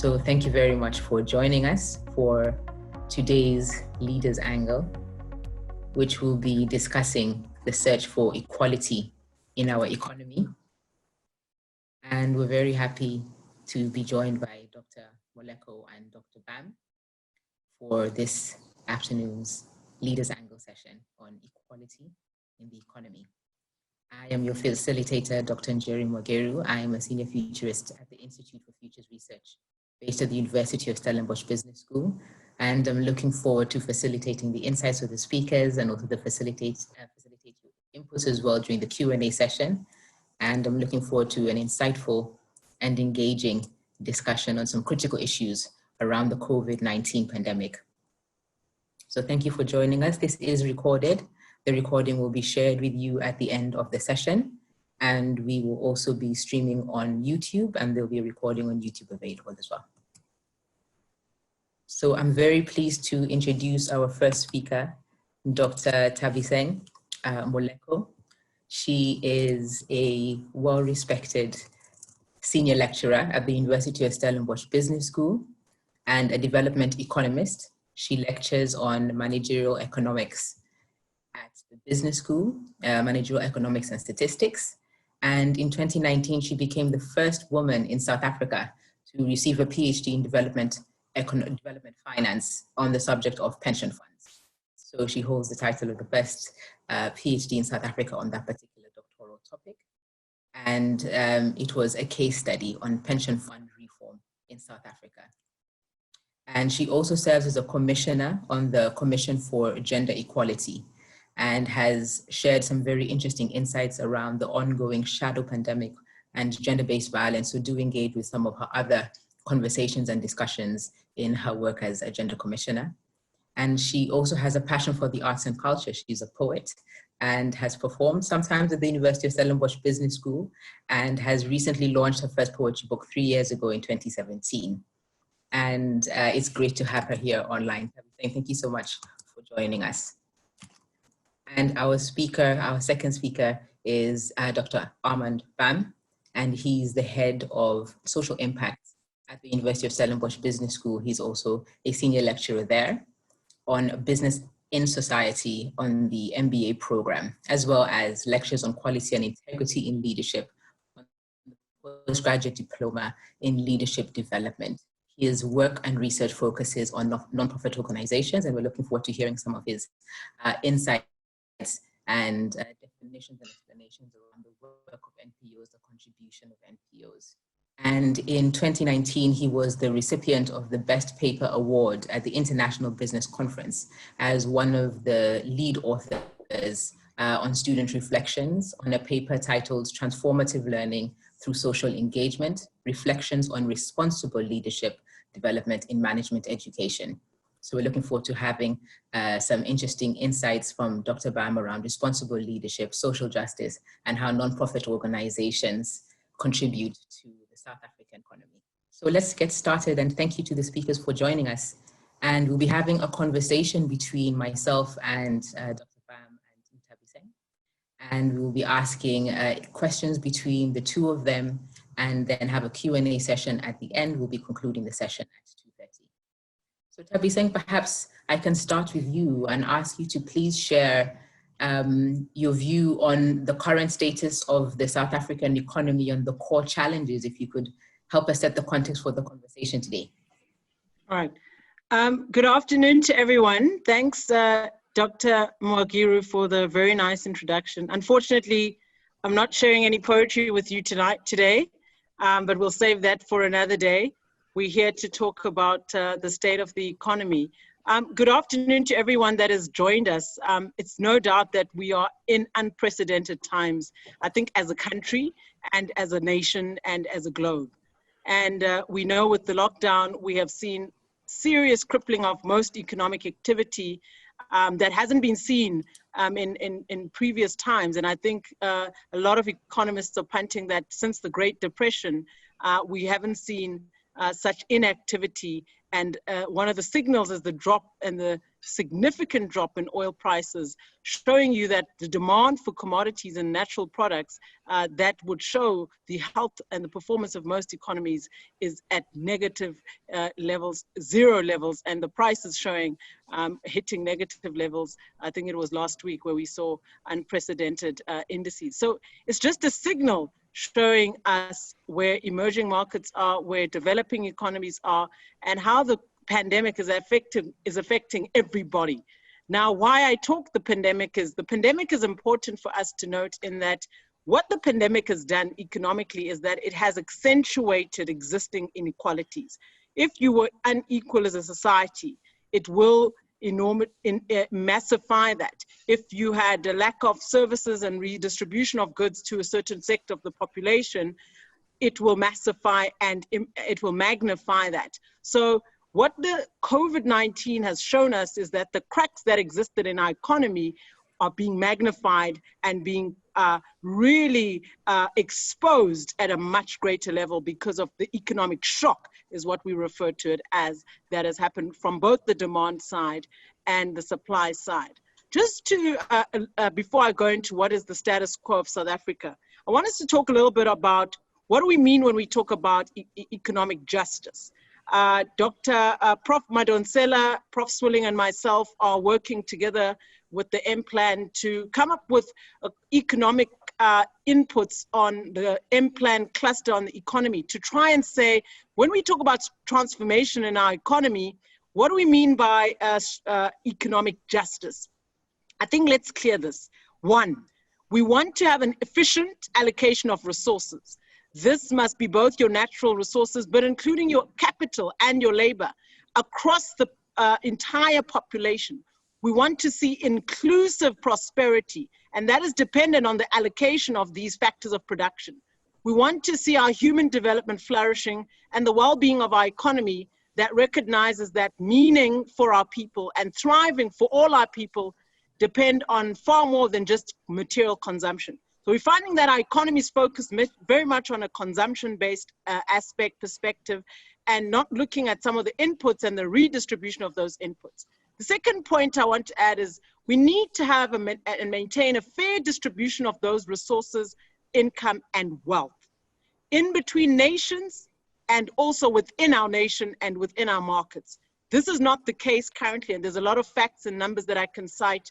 So thank you very much for joining us for today's Leaders Angle, which will be discussing the search for equality in our economy. And we're very happy to be joined by Dr. Moleko and Dr. Bam for this afternoon's Leaders Angle session on equality in the economy. I am your facilitator, Dr. Njeri Mwageru. I am a senior futurist at the Institute for Futures Research based at the University of Stellenbosch Business School. And I'm looking forward to facilitating the insights of the speakers and also to facilitate your inputs as well during the Q&A session. And I'm looking forward to an insightful and engaging discussion on some critical issues around the COVID-19 pandemic. So thank you for joining us. This is recorded. The recording will be shared with you at the end of the session. And we will also be streaming on YouTube, and there'll be a recording on YouTube available as well. So I'm very pleased to introduce our first speaker, Dr. Nthabiseng Moleko. She is a well-respected senior lecturer at the University of Stellenbosch Business School and a development economist. She lectures on managerial economics at the business school, managerial economics and statistics. And in 2019, she became the first woman in South Africa to receive a PhD in development finance on the subject of pension funds. So she holds the title of the best PhD in South Africa on that particular doctoral topic. And it was a case study on pension fund reform in South Africa. And she also serves as a commissioner on the Commission for Gender Equality, and has shared some very interesting insights around the ongoing shadow pandemic and gender-based violence. So do engage with some of her other conversations and discussions in her work as a gender commissioner. And she also has a passion for the arts and culture. She's a poet and has performed sometimes at the University of Stellenbosch Business School, and has recently launched her first poetry book 3 years ago in 2017. And it's great to have her here online. Thank you so much for joining us. And our second speaker is Dr. Armand Bam, and he's the head of social impact at the University of Stellenbosch Business School. He's also a senior lecturer there on business in society on the MBA program, as well as lectures on quality and integrity in leadership on the postgraduate diploma in leadership development. His work and research focuses on non-profit organizations, and we're looking forward to hearing some of his insights and definitions and explanations around the work of NPOs, the contribution of NPOs. And in 2019, he was the recipient of the Best Paper Award at the International Business Conference as one of the lead authors on student reflections on a paper titled Transformative Learning Through Social Engagement, Reflections on Responsible Leadership Development in Management Education. So we're looking forward to having some interesting insights from Dr. Bam around responsible leadership, social justice, and how nonprofit organizations contribute to the South African economy. So let's get started, and thank you to the speakers for joining us. And we'll be having a conversation between myself and Dr. Bam and Nthabiseng. And we'll be asking questions between the two of them, and then have a Q&A session at the end. We'll be concluding the session at 2:30. So Nthabiseng, perhaps I can start with you and ask you to please share your view on the current status of the South African economy and the core challenges, if you could help us set the context for the conversation today. All right. Good afternoon to everyone. Thanks, Dr. Mwageru, for the very nice introduction. Unfortunately, I'm not sharing any poetry with you today, but we'll save that for another day. We're here to talk about the state of the economy. Good afternoon to everyone that has joined us. It's no doubt that we are in unprecedented times, I think, as a country and as a nation and as a globe. And we know with the lockdown, we have seen serious crippling of most economic activity that hasn't been seen in previous times. And I think a lot of economists are punting that since the Great Depression, we haven't seen such inactivity. And one of the signals is the drop and the significant drop in oil prices, showing you that the demand for commodities and natural products that would show the health and the performance of most economies is at negative levels, zero levels, and the price is showing hitting negative levels. I think it was last week where we saw unprecedented indices. So it's just a signal showing us where emerging markets are, where developing economies are, and how the pandemic is affecting everybody. Now, why I talk the pandemic is important for us to note in that what the pandemic has done economically is that it has accentuated existing inequalities. If you were unequal as a society, it will massify that. If you had a lack of services and redistribution of goods to a certain sector of the population, it will massify and it will magnify that. So what the COVID-19 has shown us is that the cracks that existed in our economy are being magnified and being really exposed at a much greater level because of the economic shock, is what we refer to it as, that has happened from both the demand side and the supply side. Just to, before I go into what is the status quo of South Africa, I want us to talk a little bit about what do we mean when we talk about economic justice. Prof. Madonsela, Prof. Swilling and myself are working together with the M-Plan to come up with economic inputs on the M-Plan cluster on the economy, to try and say, when we talk about transformation in our economy, what do we mean by economic justice? I think let's clear this. One, we want to have an efficient allocation of resources. This must be both your natural resources, but including your capital and your labor across the entire population. We want to see inclusive prosperity, and that is dependent on the allocation of these factors of production. We want to see our human development flourishing and the well-being of our economy that recognizes that meaning for our people and thriving for all our people depend on far more than just material consumption. So we're finding that our economy is focused very much on a consumption-based perspective, and not looking at some of the inputs and the redistribution of those inputs. The second point I want to add is we need to have and maintain a fair distribution of those resources, income, and wealth in between nations and also within our nation and within our markets. This is not the case currently, and there's a lot of facts and numbers that I can cite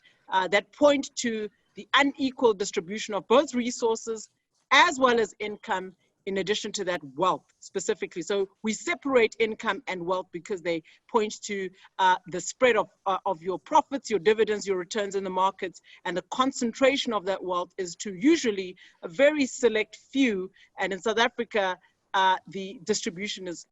that point to the unequal distribution of both resources as well as income, in addition to that, wealth specifically. So we separate income and wealth because they point to the spread of your profits, your dividends, your returns in the markets, and the concentration of that wealth is to usually a very select few. And in South Africa, the distribution is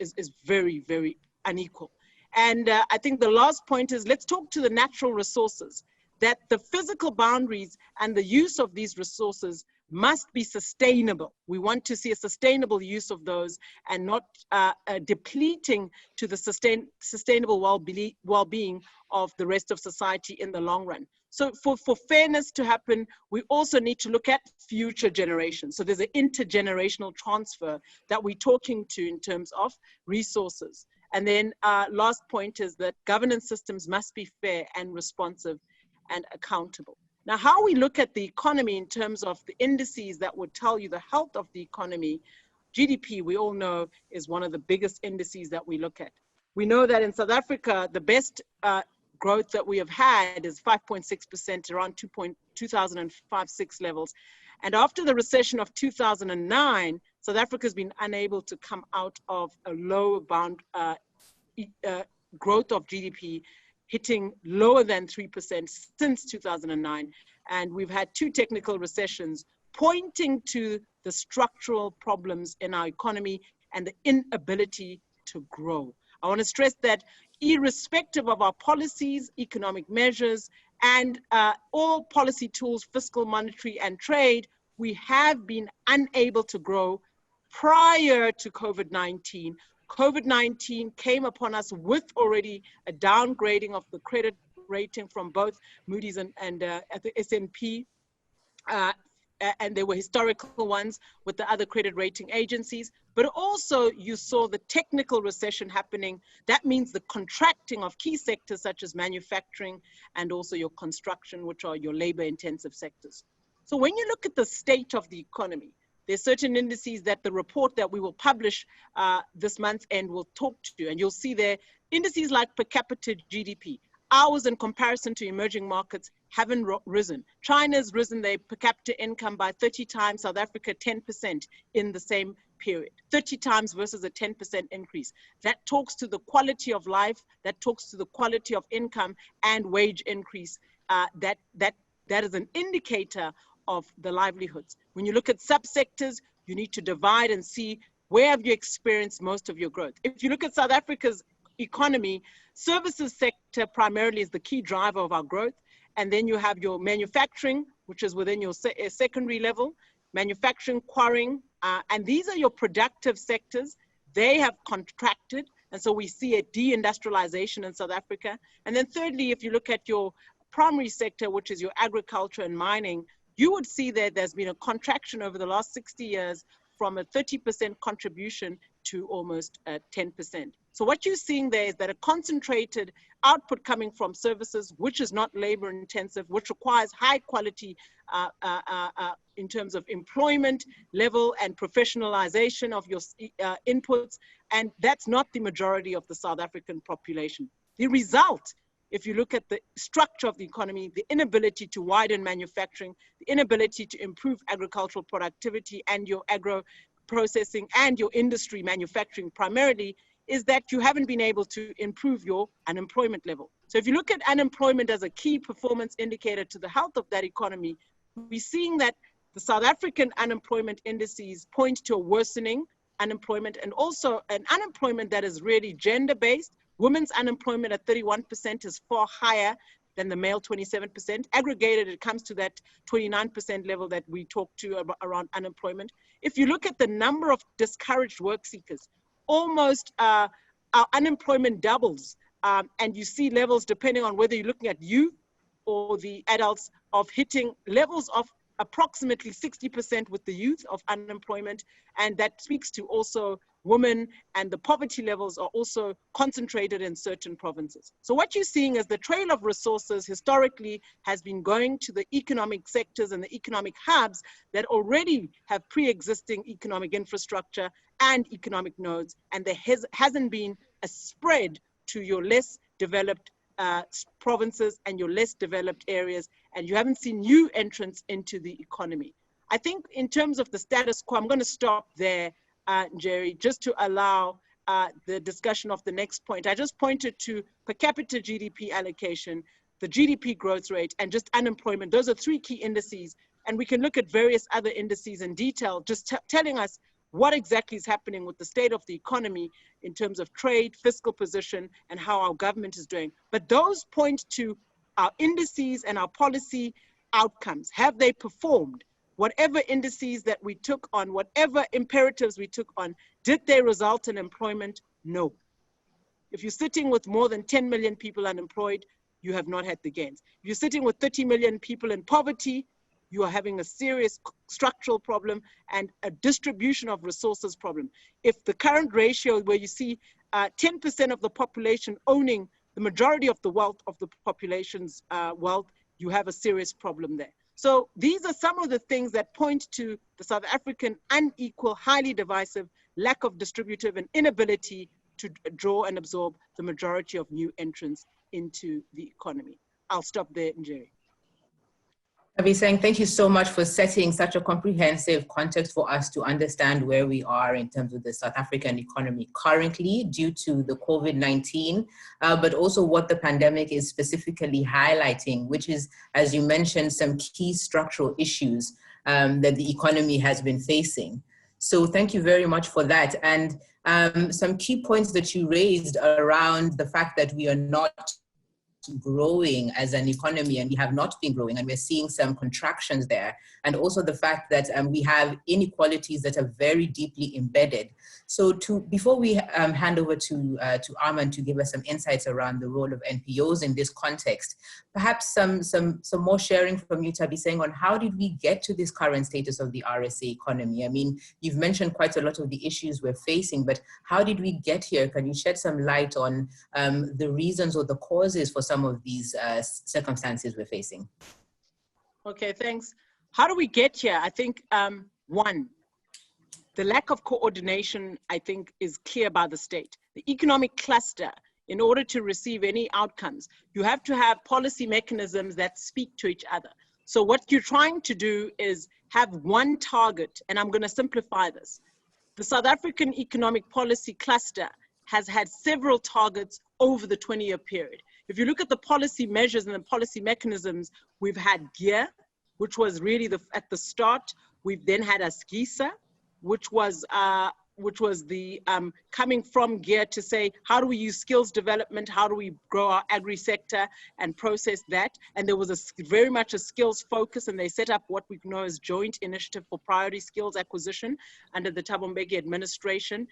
very, very unequal. And I think the last point is, let's talk to the natural resources, that the physical boundaries and the use of these resources must be sustainable. We want to see a sustainable use of those and not depleting to the sustainable well-being of the rest of society in the long run. So for fairness to happen, we also need to look at future generations. So there's an intergenerational transfer that we're talking to in terms of resources. And then last point is that governance systems must be fair and responsive and accountable. Now, how we look at the economy in terms of the indices that would tell you the health of the economy, GDP, we all know, is one of the biggest indices that we look at. We know that in South Africa, the best growth that we have had is 5.6%, around 2005-06 levels. And after the recession of 2009, South Africa has been unable to come out of a low bound growth of GDP, hitting lower than 3% since 2009. And we've had two technical recessions pointing to the structural problems in our economy and the inability to grow. I want to stress that irrespective of our policies, economic measures, and all policy tools, fiscal, monetary, and trade, we have been unable to grow prior to COVID-19. COVID-19 came upon us with already a downgrading of the credit rating from both Moody's and the S&P and there were historical ones with the other credit rating agencies, but also you saw the technical recession happening. That means the contracting of key sectors such as manufacturing and also your construction, which are your labor-intensive sectors. So when you look at the state of the economy, there's certain indices that the report that we will publish this month's end will talk to, and you'll see there indices like per capita GDP. Ours in comparison to emerging markets haven't risen. China's risen their per capita income by 30 times, South Africa 10% in the same period. 30 times versus a 10% increase. That talks to the quality of life, that talks to the quality of income and wage increase. That is an indicator of the livelihoods. When you look at subsectors, you need to divide and see where have you experienced most of your growth. If you look at South Africa's economy, services sector primarily is the key driver of our growth. And then you have your manufacturing, which is within your secondary level, manufacturing, quarrying, and these are your productive sectors. They have contracted. And so we see a deindustrialization in South Africa. And then thirdly, if you look at your primary sector, which is your agriculture and mining, you would see that there's been a contraction over the last 60 years from a 30% contribution to almost 10%. So what you're seeing there is that a concentrated output coming from services, which is not labor intensive, which requires high quality in terms of employment level and professionalization of your inputs. And that's not the majority of the South African population. The result, if you look at the structure of the economy, the inability to widen manufacturing, the inability to improve agricultural productivity and your agro processing and your industry manufacturing primarily, is that you haven't been able to improve your unemployment level. So if you look at unemployment as a key performance indicator to the health of that economy, we're seeing that the South African unemployment indices point to a worsening unemployment and also an unemployment that is really gender-based. Women's unemployment at 31% is far higher than the male 27%. Aggregated, it comes to that 29% level that we talk to around unemployment. If you look at the number of discouraged work seekers, almost our unemployment doubles. And you see levels, depending on whether you're looking at youth or the adults, of hitting levels of approximately 60% with the youth of unemployment. And that speaks to also women, and the poverty levels are also concentrated in certain provinces. So what you're seeing is the trail of resources historically has been going to the economic sectors and the economic hubs that already have pre-existing economic infrastructure and economic nodes, and there hasn't been a spread to your less developed provinces and your less developed areas, and you haven't seen new entrants into the economy. I think in terms of the status quo, I'm going to stop there, Jerry, just to allow the discussion of the next point. I just pointed to per capita GDP allocation, the GDP growth rate, and just unemployment. Those are three key indices, and we can look at various other indices in detail, just telling us what exactly is happening with the state of the economy in terms of trade, fiscal position, and how our government is doing. But those point to our indices and our policy outcomes. Have they performed? Whatever indices that we took on, whatever imperatives we took on, did they result in employment? No. If you're sitting with more than 10 million people unemployed, you have not had the gains. If you're sitting with 30 million people in poverty, you are having a serious structural problem and a distribution of resources problem. If the current ratio where you see 10% of the population owning the majority of the wealth of the population's wealth, you have a serious problem there. So these are some of the things that point to the South African unequal, highly divisive, lack of distributive and inability to draw and absorb the majority of new entrants into the economy. I'll stop there, Njeri. Nthabiseng, thank you so much for setting such a comprehensive context for us to understand where we are in terms of the South African economy currently due to the COVID-19, but also what the pandemic is specifically highlighting, which is, as you mentioned, some key structural issues that the economy has been facing. So thank you very much for that. And some key points that you raised around the fact that we are not growing as an economy, and we have not been growing, and we're seeing some contractions there. And also the fact that we have inequalities that are very deeply embedded. So before we hand over to Armand to give us some insights around the role of NPOs in this context, perhaps some more sharing from you, Nthabiseng, on how did we get to this current status of the RSA economy? I mean, you've mentioned quite a lot of the issues we're facing, but how did we get here? Can you shed some light on the reasons or the causes for some of these circumstances we're facing? Okay, thanks. How do we get here? I think, one, the lack of coordination, I think, is clear by the state. The economic cluster, in order to receive any outcomes, you have to have policy mechanisms that speak to each other. So what you're trying to do is have one target, and I'm going to simplify this. The South African economic policy cluster has had several targets over the 20-year period. If you look at the policy measures and the policy mechanisms, we've had GEAR, which was really at the start. We've then had ASGISA, which was the coming from GEAR to say, how do we use skills development? How do we grow our agri sector and process that? And there was very much a skills focus, and they set up what we know as Joint Initiative for Priority Skills Acquisition under the Thabo Mbeki administration.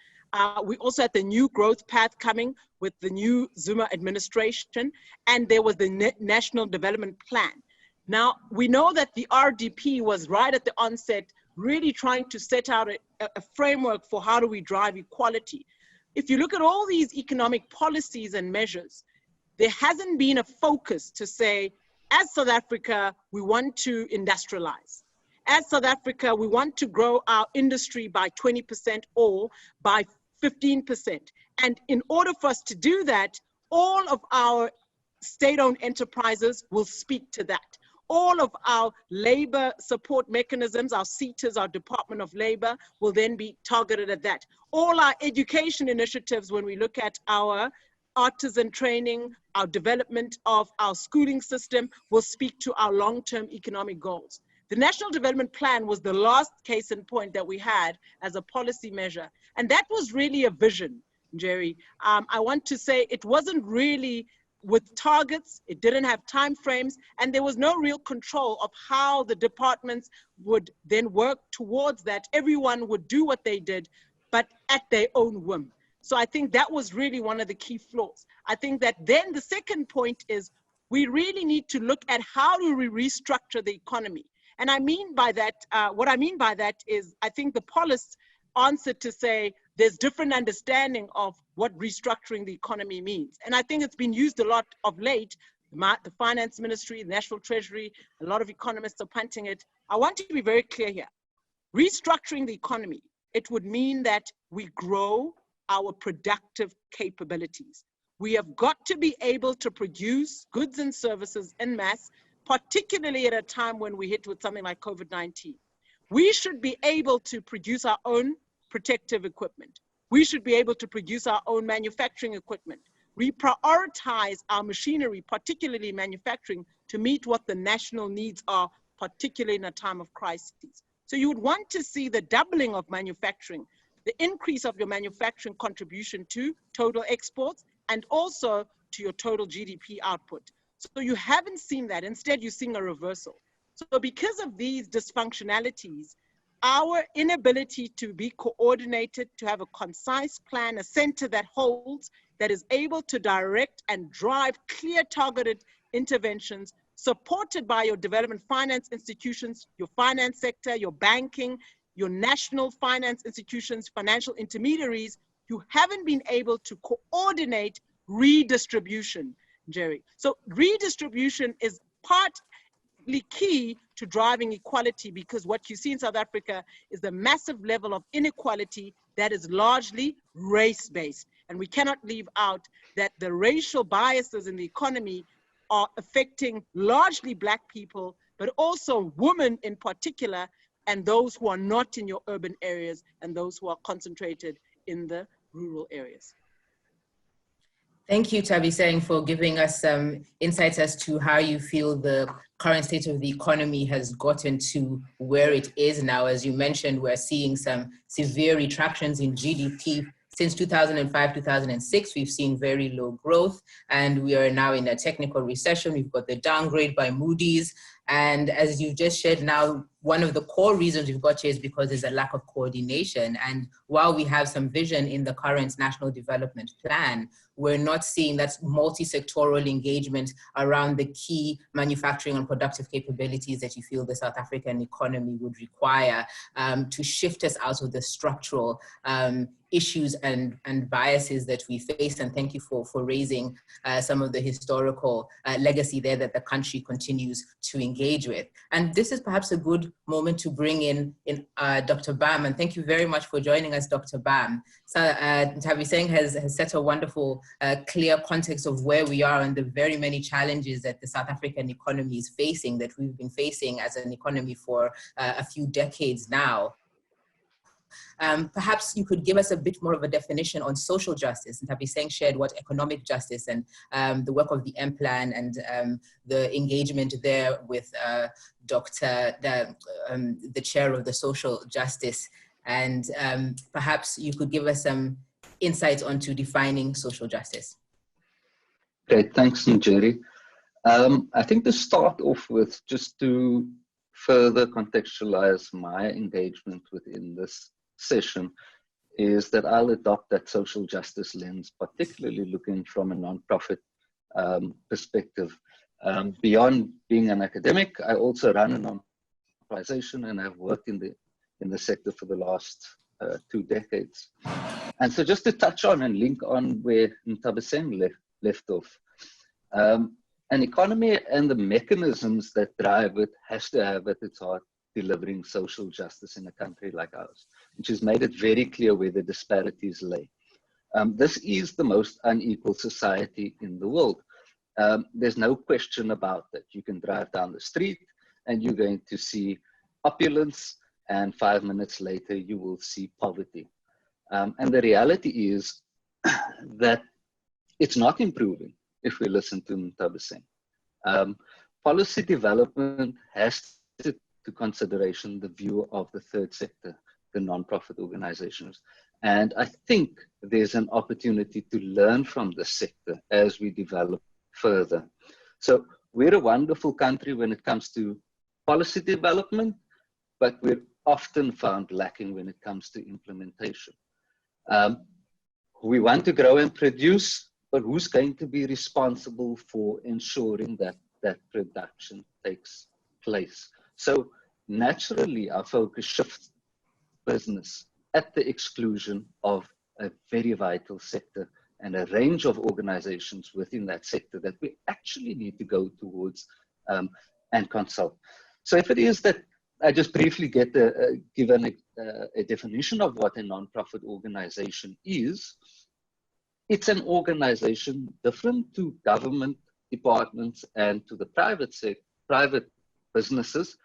We also had the new growth path coming with the new Zuma administration, and there was the National Development Plan. Now, we know that the RDP was right at the onset really trying to set out a framework for how do we drive equality. If you look at all these economic policies and measures, there hasn't been a focus to say, as South Africa, we want to industrialize. As South Africa, we want to grow our industry by 20% or by 15%. And in order for us to do that, all of our state-owned enterprises will speak to that. All of our labor support mechanisms, our SETAs, our Department of Labor, will then be targeted at that. All our education initiatives, when we look at our artisan training, our development of our schooling system, will speak to our long-term economic goals. The National Development Plan was the last case in point that we had as a policy measure. And that was really a vision, Jerry. I want to say it wasn't really with targets, it didn't have time frames, and there was no real control of how the departments would then work towards that. Everyone would do what they did, but at their own whim. So I think that was really one of the key flaws. I think that then the second point is we really need to look at how do we restructure the economy. And I mean by that, what I mean by that is I think the policy answer to say there's different understanding of what restructuring the economy means. And I think it's been used a lot of late. The finance ministry, the national treasury, a lot of economists are punting it. I want to be very clear here. Restructuring the economy, it would mean that we grow our productive capabilities. We have got to be able to produce goods and services en masse, particularly at a time when we hit with something like COVID-19. We should be able to produce our own protective equipment. We should be able to produce our own manufacturing equipment. We prioritize our machinery, particularly manufacturing, to meet what the national needs are, particularly in a time of crisis. So you would want to see the doubling of manufacturing, the increase of your manufacturing contribution to total exports and also to your total GDP output. So you haven't seen that. Instead, you're seeing a reversal. So because of these dysfunctionalities, our inability to be coordinated, to have a concise plan, a center that holds, that is able to direct and drive clear targeted interventions supported by your development finance institutions, your finance sector, your banking, your national finance institutions, financial intermediaries, you haven't been able to coordinate redistribution, Jerry. So redistribution is partly key to driving equality, because what you see in South Africa is the massive level of inequality that is largely race-based. And we cannot leave out that the racial biases in the economy are affecting largely Black people, but also women in particular, and those who are not in your urban areas and those who are concentrated in the rural areas. Thank you, Nthabiseng, for giving us some insights as to how you feel the current state of the economy has gotten to where it is now. As you mentioned, we're seeing some severe retractions in GDP Since 2005, 2006, we've seen very low growth, and we are now in a technical recession. We've got the downgrade by Moody's. And as you just shared now, one of the core reasons we've got here is because there's a lack of coordination. And while we have some vision in the current National Development Plan, we're not seeing that multi-sectoral engagement around the key manufacturing and productive capabilities that you feel the South African economy would require to shift us out of the structural issues and biases that we face. And thank you for raising some of the historical legacy there that the country continues to engage with. And this is perhaps a good moment to bring in Dr. Bam, and thank you very much for joining us, Dr. Bam. So Nthabiseng has set a wonderful, clear context of where we are and the very many challenges that the South African economy is facing, that we've been facing as an economy for a few decades now. Perhaps you could give us a bit more of a definition on social justice. Nthabiseng shared what economic justice and the work of the M Plan and the engagement there with the chair of the social justice. And perhaps you could give us some insights onto defining social justice. Great, thanks, Njeri. I think to start off with, just to further contextualize my engagement within this session, is that I'll adopt that social justice lens, particularly looking from a non-profit perspective. Beyond being an academic, I also run a non-profit and I've worked in the sector for the last 2 decades. And so just to touch on and link on where Nthabiseng left off, an economy and the mechanisms that drive it has to have at its heart delivering social justice in a country like ours, which has made it very clear where the disparities lay. This is the most unequal society in the world. There's no question about that. You can drive down the street and you're going to see opulence, and 5 minutes later you will see poverty. And the reality is that it's not improving if we listen to Nthabiseng. Policy development has to consideration the view of the third sector, the non-profit organizations. And I think there's an opportunity to learn from this sector as we develop further. So we're a wonderful country when it comes to policy development, but we're often found lacking when it comes to implementation. We want to grow and produce, but who's going to be responsible for ensuring that that production takes place? So naturally, our focus shifts business at the exclusion of a very vital sector and a range of organizations within that sector that we actually need to go towards and consult. So if it is that I just briefly give a definition of what a non-profit organization is, it's an organization different to government departments and to the private businesses,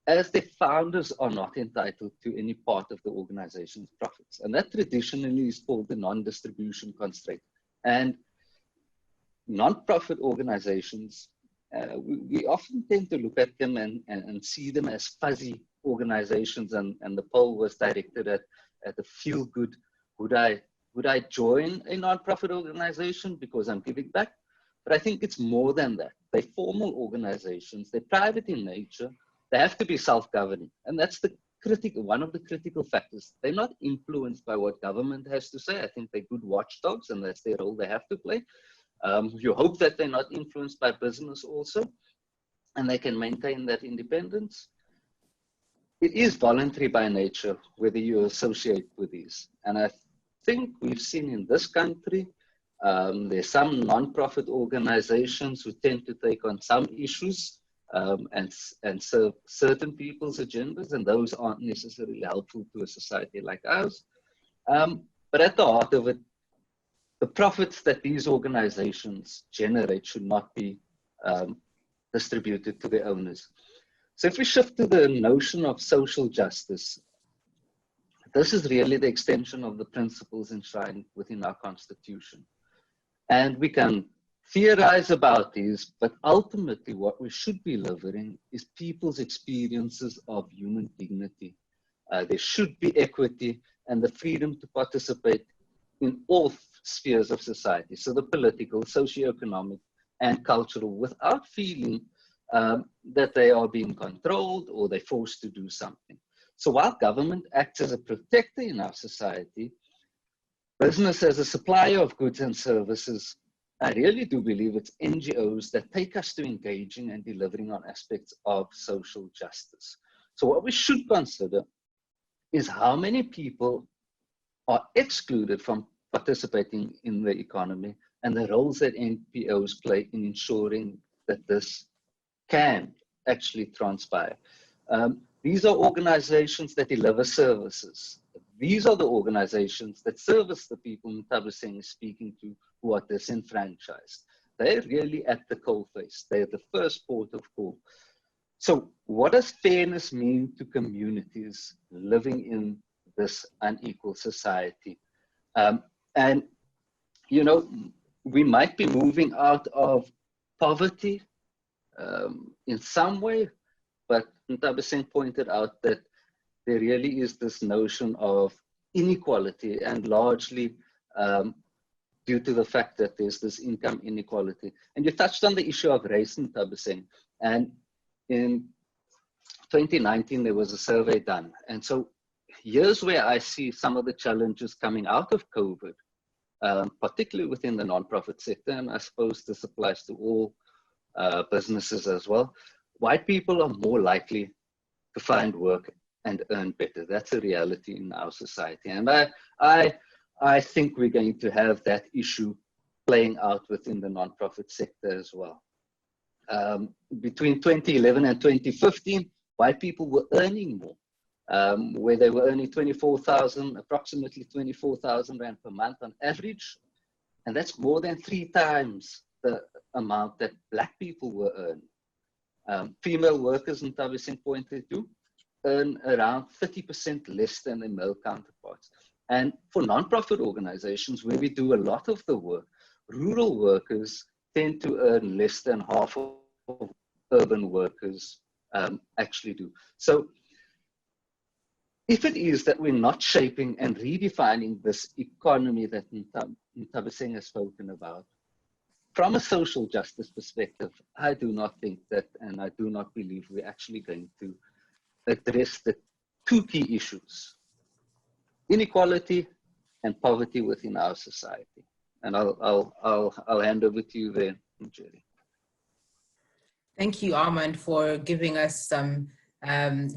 as the founders are not entitled to any part of the organization's profits. And that traditionally is called the non-distribution constraint. And non-profit organizations, we often tend to look at them and see them as fuzzy organizations, and the poll was directed at the feel-good. Would I join a non-profit organization because I'm giving back? But I think it's more than that. They're formal organizations, they're private in nature, they have to be self-governing. And that's one of the critical factors. They're not influenced by what government has to say. I think they're good watchdogs, and that's their role they have to play. You hope that they're not influenced by business also, and they can maintain that independence. It is voluntary by nature, whether you associate with these. And I think we've seen in this country, there's some non-profit organizations who tend to take on some issues and serve certain people's agendas, and those aren't necessarily helpful to a society like ours. But at the heart of it, the profits that these organizations generate should not be distributed to the owners. So if we shift to the notion of social justice, this is really the extension of the principles enshrined within our Constitution. And we can theorize about these, but ultimately what we should be delivering is people's experiences of human dignity. There should be equity, and the freedom to participate in all spheres of society, so the political, socio-economic, and cultural, without feeling that they are being controlled or they're forced to do something. So while government acts as a protector in our society, business as a supplier of goods and services, I really do believe it's NGOs that take us to engaging and delivering on aspects of social justice. So what we should consider is how many people are excluded from participating in the economy and the roles that NPOs play in ensuring that this can actually transpire. These are organizations that deliver services. These are the organizations that service the people Nthabiseng is speaking to who are disenfranchised. They're really at the coalface. They're the first port of call. So what does fairness mean to communities living in this unequal society? And, you know, we might be moving out of poverty in some way, but Nthabiseng pointed out that there really is this notion of inequality, and largely due to the fact that there's this income inequality. And you touched on the issue of race, Nthabiseng, and in 2019 there was a survey done, and so here's where I see some of the challenges coming out of COVID, particularly within the nonprofit sector, and I suppose this applies to all businesses as well. White people are more likely to find work and earn better. That's a reality in our society. And I think we're going to have that issue playing out within the nonprofit sector as well. Between 2011 and 2015, white people were earning more, where they were earning approximately 24,000 Rand per month on average. And that's more than 3 times the amount that Black people were earning. Female workers, Nthabiseng pointed to, earn around 30% less than their male counterparts. And for nonprofit organizations where we do a lot of the work, rural workers tend to earn less than half of urban workers actually do. So if it is that we're not shaping and redefining this economy that Nthabiseng has spoken about, from a social justice perspective, I do not think that, and I do not believe we're actually going to address the 2 key issues: inequality and poverty within our society. And I'll hand over to you there, Jerry. Thank you, Armand, for giving us some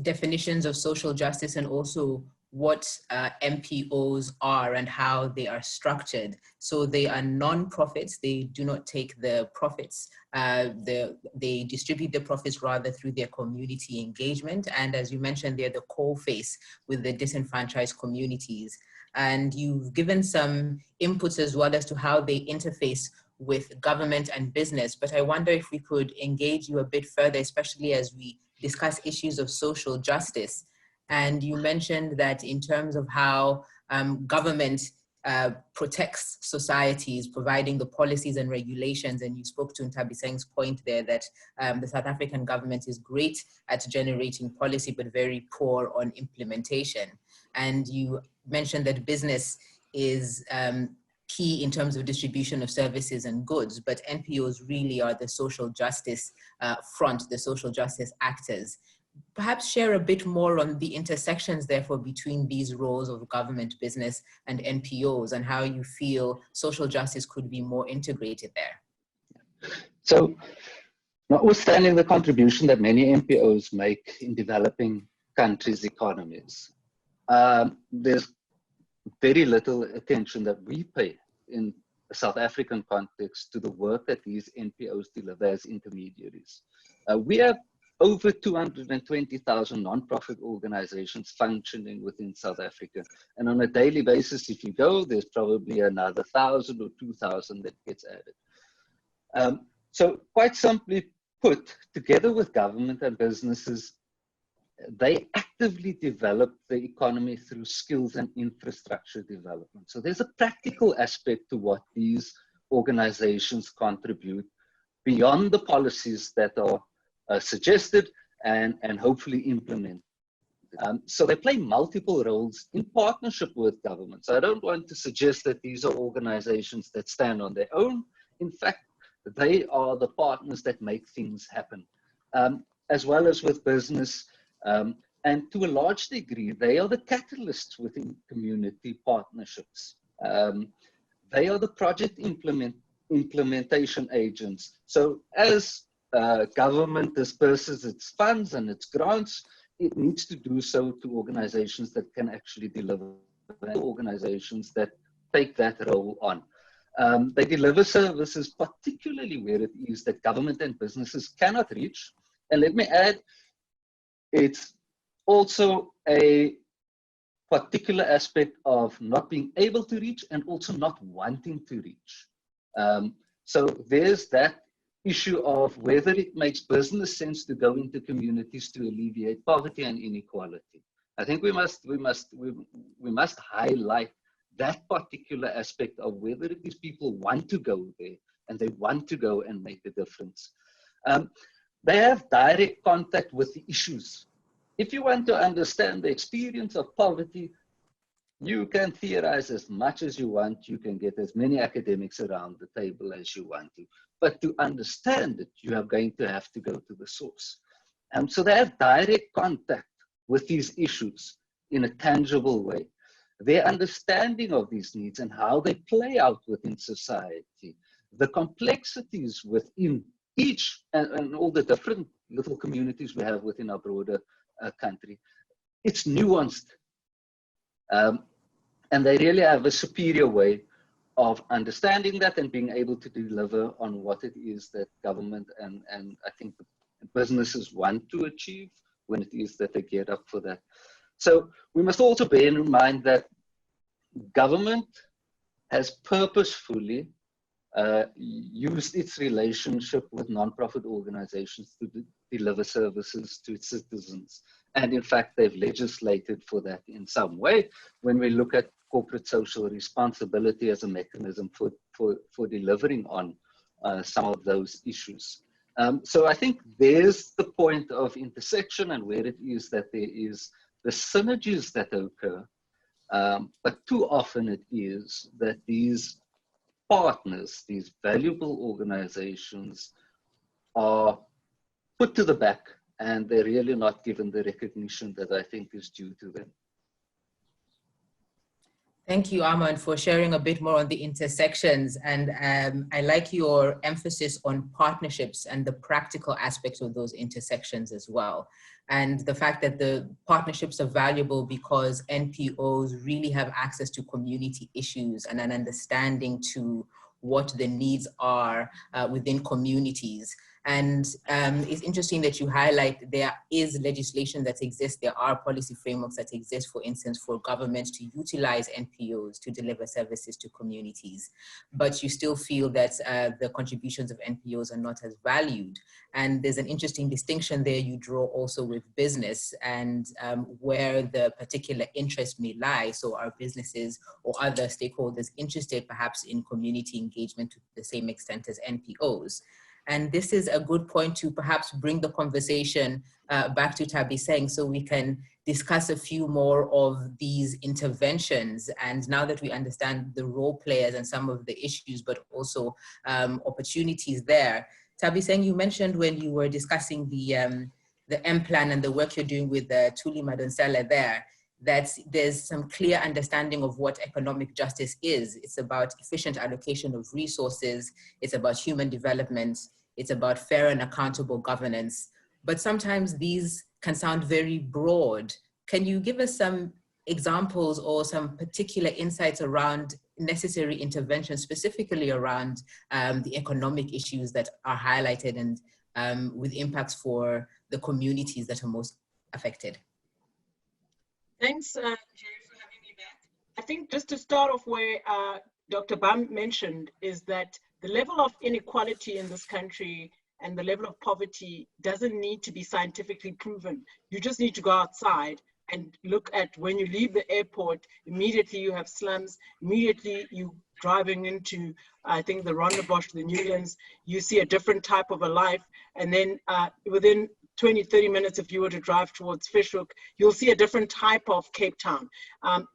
definitions of social justice and also what MPOs are and how they are structured. So they are non-profits. They do not take the profits. They distribute the profits rather through their community engagement. And as you mentioned, they're the core face with the disenfranchised communities. And you've given some inputs as well as to how they interface with government and business. But I wonder if we could engage you a bit further, especially as we discuss issues of social justice. And you mentioned that in terms of how government protects societies, providing the policies and regulations, and you spoke to Nthabiseng's point there that the South African government is great at generating policy, but very poor on implementation. And you mentioned that business is key in terms of distribution of services and goods, but NPOs really are the social justice front, the social justice actors. Perhaps share a bit more on the intersections, therefore, between these roles of government, business, and NPOs, and how you feel social justice could be more integrated there. So, notwithstanding the contribution that many NPOs make in developing countries' economies, there's very little attention that we pay in a South African context to the work that these NPOs deliver as intermediaries. We have over 220,000 non-profit organizations functioning within South Africa. And on a daily basis, if you go, there's probably another 1,000 or 2,000 that gets added. So quite simply put, together with government and businesses, they actively develop the economy through skills and infrastructure development. So there's a practical aspect to what these organizations contribute beyond the policies that are suggested and hopefully implemented. So they play multiple roles in partnership with governments. I don't want to suggest that these are organizations that stand on their own. In fact, they are the partners that make things happen, as well as with business. And to a large degree, they are the catalysts within community partnerships. They are the project implementation agents. So as government disperses its funds and its grants, it needs to do so to organizations that can actually deliver, organizations that take that role on. They deliver services, particularly where it is that government and businesses cannot reach. And let me add, it's also a particular aspect of not being able to reach and also not wanting to reach. So there's that issue of whether it makes business sense to go into communities to alleviate poverty and inequality. I think we must highlight that particular aspect of whether these people want to go there and they want to go and make a difference. They have direct contact with the issues. If you want to understand the experience of poverty, you can theorize as much as you want. You can get as many academics around the table as you want to. But to understand it, you are going to have to go to the source. So they have direct contact with these issues in a tangible way. Their understanding of these needs and how they play out within society, the complexities within each and all the different little communities we have within our broader country, it's nuanced. And they really have a superior way of understanding that and being able to deliver on what it is that government and I think businesses want to achieve when it is that they get up for that. So we must also bear in mind that government has purposefully used its relationship with non-profit organizations to deliver services to its citizens. And in fact, they've legislated for that in some way when we look at corporate social responsibility as a mechanism for delivering on some of those issues. So I think there's the point of intersection and where it is that there is the synergies that occur. But too often it is that these partners, these valuable organizations, are put to the back and they're really not given the recognition that I think is due to them. Thank you, Armand, for sharing a bit more on the intersections. And I like your emphasis on partnerships and the practical aspects of those intersections as well. And the fact that the partnerships are valuable because NPOs really have access to community issues and an understanding to what the needs are within communities. And it's interesting that you highlight there is legislation that exists, there are policy frameworks that exist, for instance, for governments to utilize NPOs to deliver services to communities. But you still feel that the contributions of NPOs are not as valued. And there's an interesting distinction there you draw also with business and where the particular interest may lie. So are businesses or other stakeholders interested perhaps in community engagement to the same extent as NPOs? And this is a good point to perhaps bring the conversation back to Nthabiseng so we can discuss a few more of these interventions. And now that we understand the role players and some of the issues, but also opportunities there. Nthabiseng, you mentioned when you were discussing the M plan and the work you're doing with Thuli Madonsela there, that there's some clear understanding of what economic justice is. It's about efficient allocation of resources. It's about human development. It's about fair and accountable governance. But sometimes these can sound very broad. Can you give us some examples or some particular insights around necessary interventions, specifically around the economic issues that are highlighted and with impacts for the communities that are most affected? Thanks, Jerry, for having me back. I think just to start off where Dr. Bam mentioned is that the level of inequality in this country and the level of poverty doesn't need to be scientifically proven. You just need to go outside and look at when you leave the airport, immediately you have slums, immediately you driving into, I think, the Rondebosch, the Newlands, you see a different type of a life. And then within 20, 30 minutes if you were to drive towards Fishhook, you'll see a different type of Cape Town.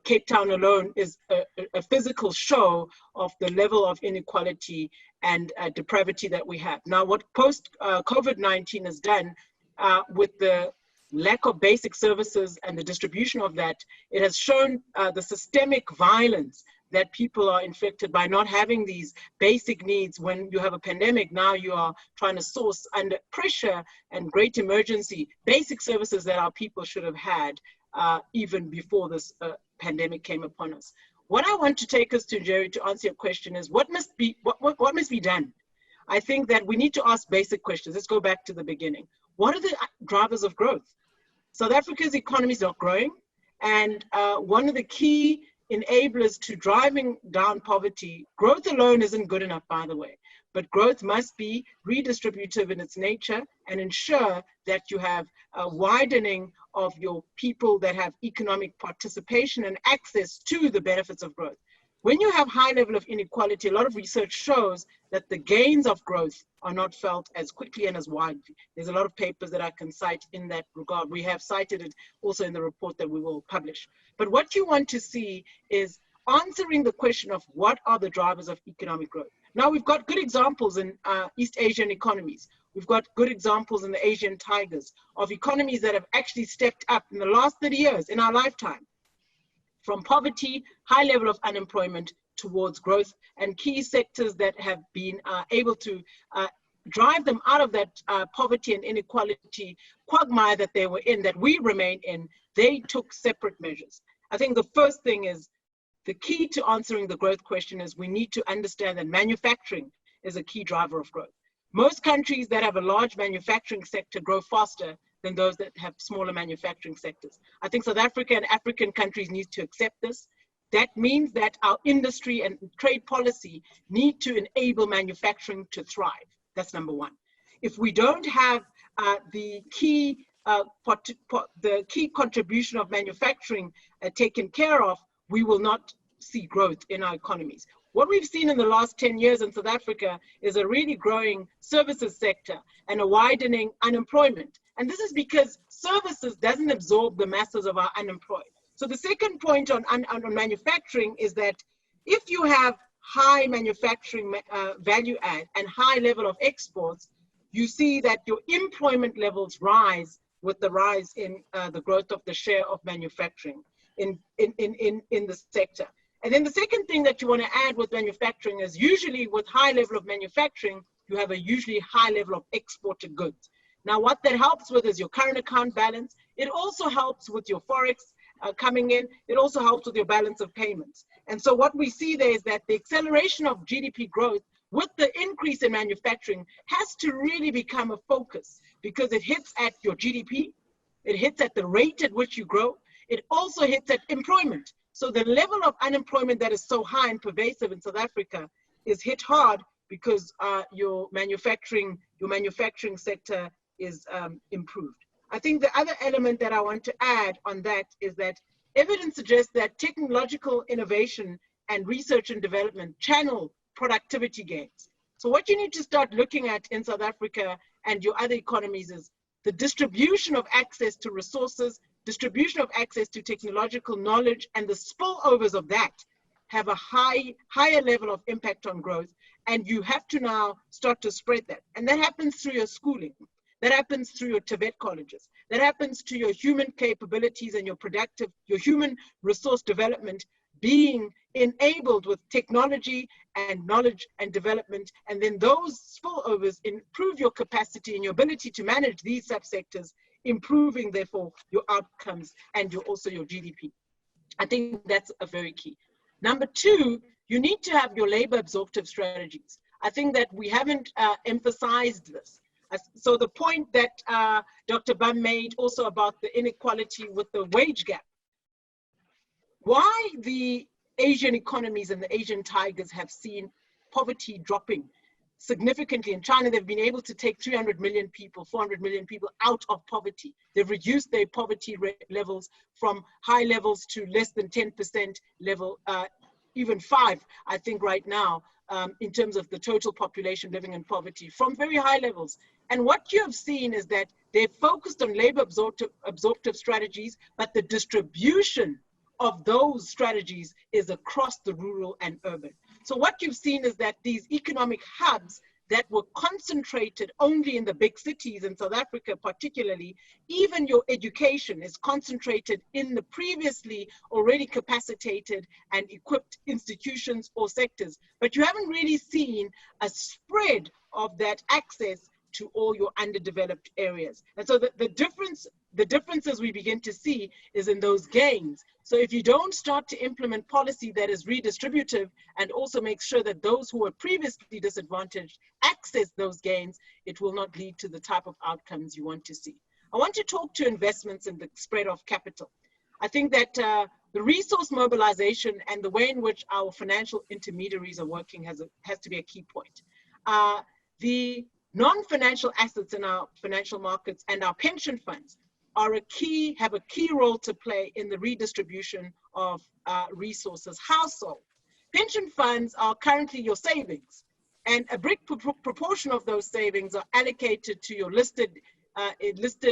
Cape Town alone is a physical show of the level of inequality and depravity that we have. Now, what post-COVID-19 has done with the lack of basic services and the distribution of that, it has shown the systemic violence that people are inflicted by not having these basic needs. When you have a pandemic, now you are trying to source under pressure and great emergency basic services that our people should have had even before this pandemic came upon us. What I want to take us to, Jerry, to answer your question is what must be done? I think that we need to ask basic questions. Let's go back to the beginning. What are the drivers of growth? South Africa's economy is not growing, and one of the key enablers to driving down poverty, growth alone isn't good enough, by the way, but growth must be redistributive in its nature and ensure that you have a widening of your people that have economic participation and access to the benefits of growth. When you have high level of inequality, a lot of research shows that the gains of growth are not felt as quickly and as widely. There's a lot of papers that I can cite in that regard. We have cited it also in the report that we will publish. But what you want to see is answering the question of what are the drivers of economic growth. Now, we've got good examples in East Asian economies. We've got good examples in the Asian tigers of economies that have actually stepped up in the last 30 years in our lifetime, from poverty, high level of unemployment, towards growth, and key sectors that have been able to drive them out of that poverty and inequality quagmire that they were in, that we remain in. They took separate measures. I think the first thing is, the key to answering the growth question is we need to understand that manufacturing is a key driver of growth. Most countries that have a large manufacturing sector grow faster than those that have smaller manufacturing sectors. I think South Africa and African countries need to accept this. That means that our industry and trade policy need to enable manufacturing to thrive. That's number one. If we don't have the key contribution of manufacturing taken care of, we will not see growth in our economies. What we've seen in the last 10 years in South Africa is a really growing services sector and a widening unemployment. And this is because services doesn't absorb the masses of our unemployed. So the second point on manufacturing is that if you have high manufacturing value add and high level of exports, you see that your employment levels rise with the rise in the growth of the share of manufacturing in the sector. And then the second thing that you want to add with manufacturing is usually with high level of manufacturing, you have a usually high level of exported goods. Now, what that helps with is your current account balance. It also helps with your forex coming in. It also helps with your balance of payments. And so what we see there is that the acceleration of GDP growth with the increase in manufacturing has to really become a focus, because it hits at your GDP, it hits at the rate at which you grow, it also hits at employment. So the level of unemployment that is so high and pervasive in South Africa is hit hard because your manufacturing sector is improved. I think the other element that I want to add on that is that evidence suggests that technological innovation and research and development channel productivity gains. So what you need to start looking at in South Africa and your other economies is the distribution of access to resources, distribution of access to technological knowledge, and the spillovers of that have a higher level of impact on growth. And you have to now start to spread that. And that happens through your schooling. That happens through your TVET colleges. That happens to your human capabilities and your human resource development being enabled with technology and knowledge and development. And then those spillovers improve your capacity and your ability to manage these subsectors, improving, therefore, your outcomes and also your GDP. I think that's a very key. Number two, you need to have your labor absorptive strategies. I think that we haven't emphasized this. So the point that Dr. Bam made also about the inequality with the wage gap, why the Asian economies and the Asian tigers have seen poverty dropping significantly. In China, they've been able to take 300 million people, 400 million people out of poverty. They've reduced their poverty levels from high levels to less than 10% level, even 5, I think right now, in terms of the total population living in poverty, from very high levels. And what you have seen is that They're focused on labor absorptive strategies, but the distribution of those strategies is across the rural and urban. So what you've seen is that these economic hubs that were concentrated only in the big cities in South Africa particularly, even your education is concentrated in the previously already capacitated and equipped institutions or sectors. But you haven't really seen a spread of that access to all your underdeveloped areas. And so the differences we begin to see is in those gains. So if you don't start to implement policy that is redistributive and also make sure that those who were previously disadvantaged access those gains, it will not lead to the type of outcomes you want to see. I want to talk to investments and the spread of capital. I think that the resource mobilization and the way in which our financial intermediaries are working has to be a key point. The non-financial assets in our financial markets and our pension funds have a key role to play in the redistribution of resources. Household pension funds are currently your savings, and a big proportion of those savings are allocated to your listed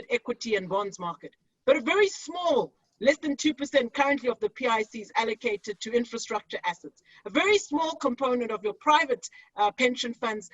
equity and bonds market. But a very small, less than 2% currently of the PIC is allocated to infrastructure assets. A very small component of your private pension funds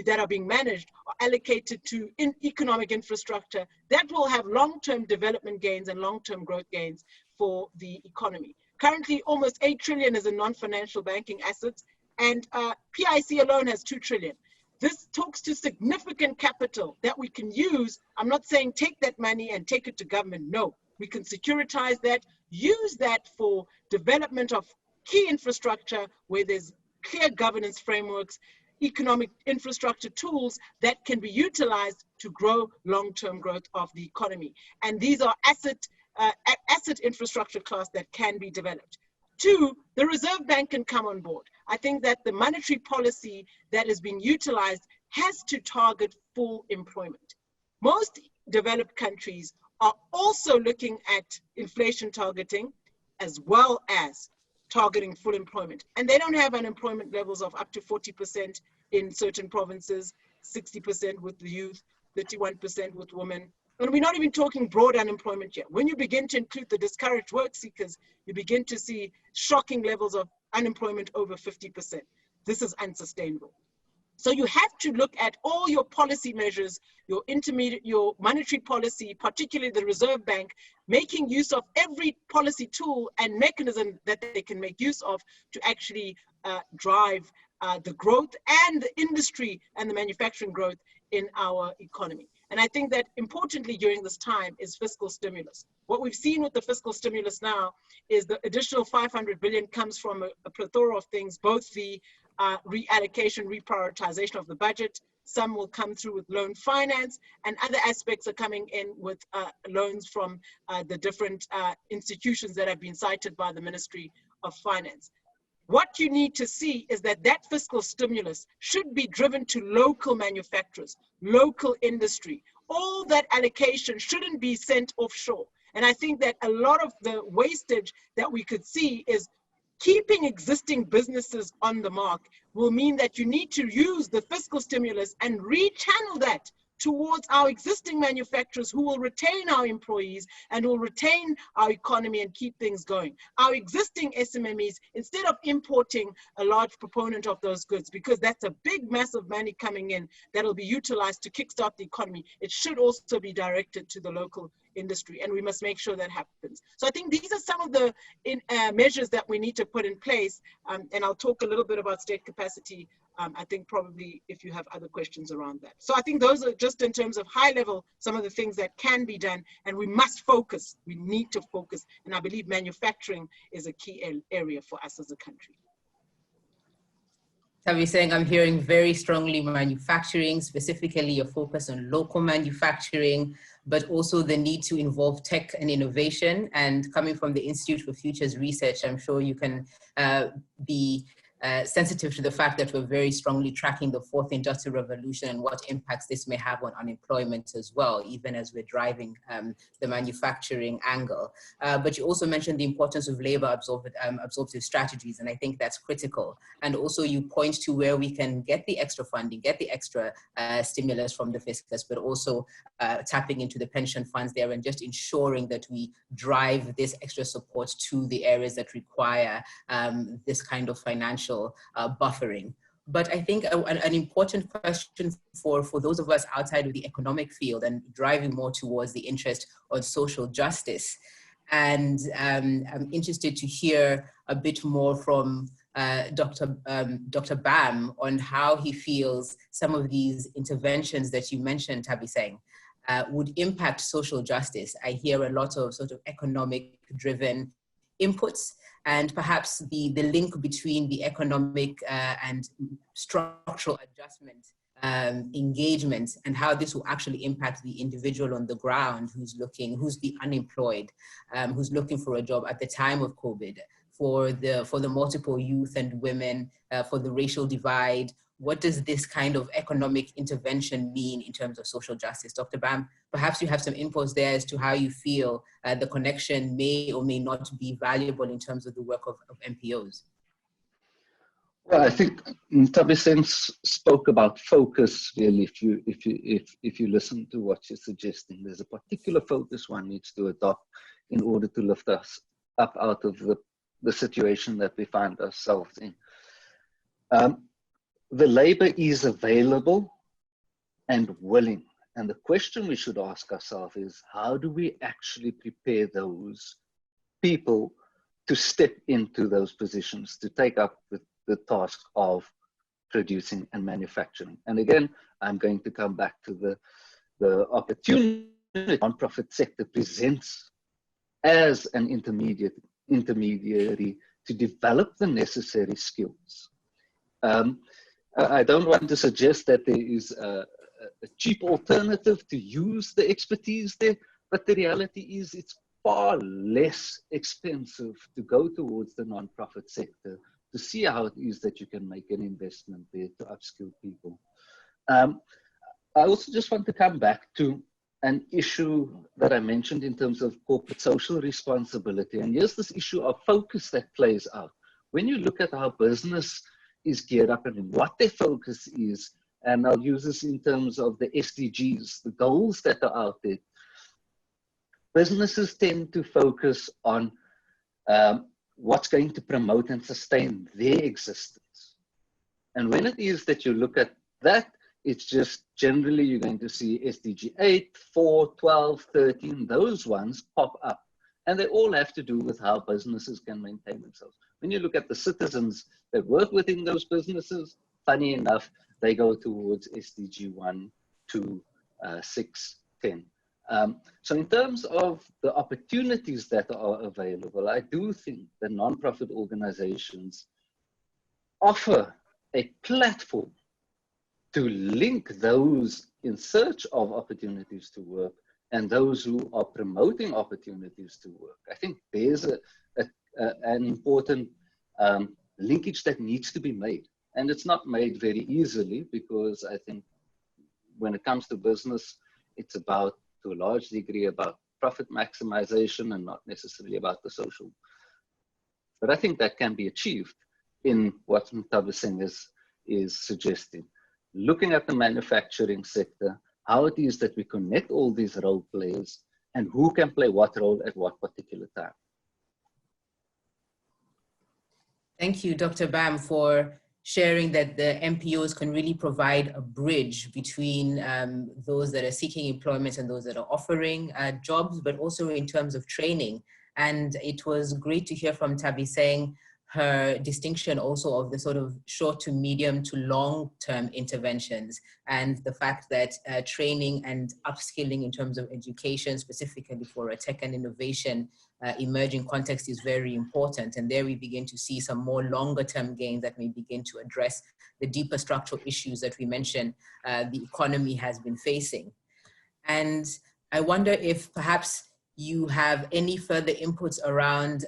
that are being managed are allocated to economic infrastructure that will have long-term development gains and long-term growth gains for the economy. Currently, almost 8 trillion is in non-financial banking assets, and PIC alone has 2 trillion. This talks to significant capital that we can use. I'm not saying take that money and take it to government, no. We can securitize that, use that for development of key infrastructure where there's clear governance frameworks, economic infrastructure tools that can be utilized to grow long-term growth of the economy. And these are asset infrastructure class that can be developed. 2, the Reserve Bank can come on board. I think that the monetary policy that is being utilized has to target full employment. Most developed countries are also looking at inflation targeting as well as targeting full employment. And they don't have unemployment levels of up to 40% in certain provinces, 60% with the youth, 31% with women. And we're not even talking broad unemployment yet. When you begin to include the discouraged work seekers, you begin to see shocking levels of unemployment over 50%. This is unsustainable. So you have to look at all your policy measures, your monetary policy, particularly the Reserve Bank, making use of every policy tool and mechanism that they can make use of to actually drive the growth and the industry and the manufacturing growth in our economy. And I think that importantly during this time is fiscal stimulus. What we've seen with the fiscal stimulus now is the additional 500 billion comes from a plethora of things, both the reallocation, reprioritization of the budget. Some will come through with loan finance, and other aspects are coming in with loans from the different institutions that have been cited by the Ministry of Finance. What you need to see is that that fiscal stimulus should be driven to local manufacturers, local industry. All that allocation shouldn't be sent offshore. And I think that a lot of the wastage that we could see is keeping existing businesses on the mark will mean that you need to use the fiscal stimulus and rechannel that towards our existing manufacturers who will retain our employees and will retain our economy and keep things going. Our existing SMMEs, instead of importing a large proponent of those goods, because that's a big, massive money coming in that'll be utilized to kickstart the economy, it should also be directed to the local industry, and we must make sure that happens. So I think these are some of the measures that we need to put in place, and I'll talk a little bit about state capacity. I think probably if you have other questions around that. So I think those are just in terms of high level, some of the things that can be done, and we must focus, we need to focus, and I believe manufacturing is a key area for us as a country. Nthabiseng, I'm hearing very strongly manufacturing, specifically your focus on local manufacturing, but also the need to involve tech and innovation. And coming from the Institute for Futures Research, I'm sure you can be sensitive to the fact that we're very strongly tracking the fourth industrial revolution and what impacts this may have on unemployment as well, even as we're driving the manufacturing angle. But you also mentioned the importance of labor absorptive strategies, and I think that's critical. And also you point to where we can get the extra funding, get the extra stimulus from the fiscus, but also tapping into the pension funds there and just ensuring that we drive this extra support to the areas that require this kind of financial buffering. But I think an important question for those of us outside of the economic field and driving more towards the interest on social justice. And I'm interested to hear a bit more from Dr. Bam on how he feels some of these interventions that you mentioned, Nthabiseng, would impact social justice. I hear a lot of sort of economic driven inputs, and perhaps the link between the economic and structural adjustment engagement and how this will actually impact the individual on the ground who's the unemployed, who's looking for a job at the time of COVID, for the multiple youth and women, for the racial divide. What does this kind of economic intervention mean in terms of social justice? Dr. Bam, perhaps you have some inputs there as to how you feel the connection may or may not be valuable in terms of the work of NPOs. Well, I think Nthabiseng spoke about focus. Really, if you listen to what she's suggesting, there's a particular focus one needs to adopt in order to lift us up out of the situation that we find ourselves in. The labor is available and willing. And the question we should ask ourselves is, how do we actually prepare those people to step into those positions, to take up the task of producing and manufacturing? And again, I'm going to come back to the opportunity the nonprofit sector presents as an intermediary to develop the necessary skills. I don't want to suggest that there is a cheap alternative to use the expertise there, but the reality is it's far less expensive to go towards the nonprofit sector to see how it is that you can make an investment there to upskill people. I also just want to come back to an issue that I mentioned in terms of corporate social responsibility. And here's this issue of focus that plays out. When you look at how business is geared up and what their focus is, and I'll use this in terms of the SDGs, the goals that are out there, businesses tend to focus on what's going to promote and sustain their existence. And when it is that you look at that, it's just generally you're going to see SDG 8, 4, 12, 13, those ones pop up. And they all have to do with how businesses can maintain themselves. When you look at the citizens that work within those businesses, funny enough, they go towards SDG 1, 2, 6, 10. So in terms of the opportunities that are available, I do think that nonprofit organizations offer a platform to link those in search of opportunities to work and those who are promoting opportunities to work. I think there's an important linkage that needs to be made. And it's not made very easily, because I think when it comes to business, it's about, to a large degree, about profit maximization and not necessarily about the social. But I think that can be achieved in what Nthabiseng is suggesting. Looking at the manufacturing sector, how it is that we connect all these role players and who can play what role at what particular time. Thank you, Dr. Bam, for sharing that the NPOs can really provide a bridge between those that are seeking employment and those that are offering jobs, but also in terms of training. And it was great to hear from Nthabiseng her distinction also of the sort of short to medium to long-term interventions, and the fact that training and upskilling in terms of education, specifically for a tech and innovation emerging context, is very important. And there we begin to see some more longer-term gains that may begin to address the deeper structural issues that we mentioned the economy has been facing. And I wonder if perhaps you have any further inputs around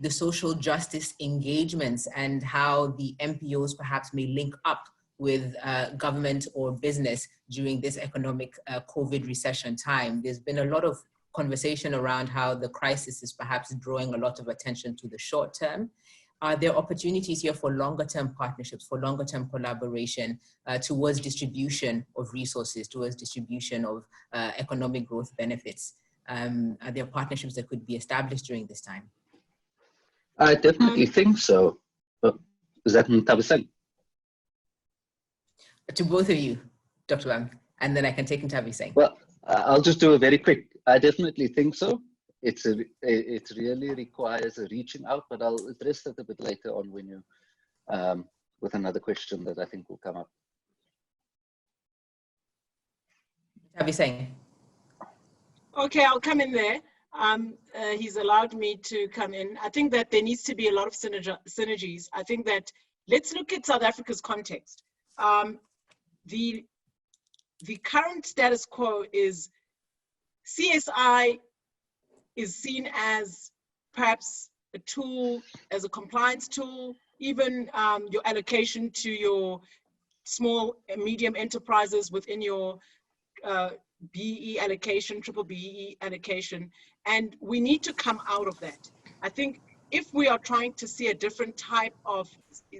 the social justice engagements and how the NPOs perhaps may link up with government or business during this economic COVID recession time. There's been a lot of conversation around how the crisis is perhaps drawing a lot of attention to the short term. Are there opportunities here for longer term partnerships, for longer term collaboration towards distribution of resources, towards distribution of economic growth benefits? Are there partnerships that could be established during this time? I definitely think so. Is that Nthabiseng? To both of you, Dr. Wang, and then I can take Nthabiseng. Well, I'll just do a very quick. I definitely think so. It really requires a reaching out, but I'll address that a bit later on when you, with another question that I think will come up. Nthabiseng. Okay, I'll come in there. He's allowed me to come in. I think that there needs to be a lot of synergies. I think that let's look at South Africa's context. The current status quo is CSI is seen as perhaps a tool, as a compliance tool, even your allocation to your small and medium enterprises within your BEE allocation, triple BEE allocation, and we need to come out of that. I think if we are trying to see a different type of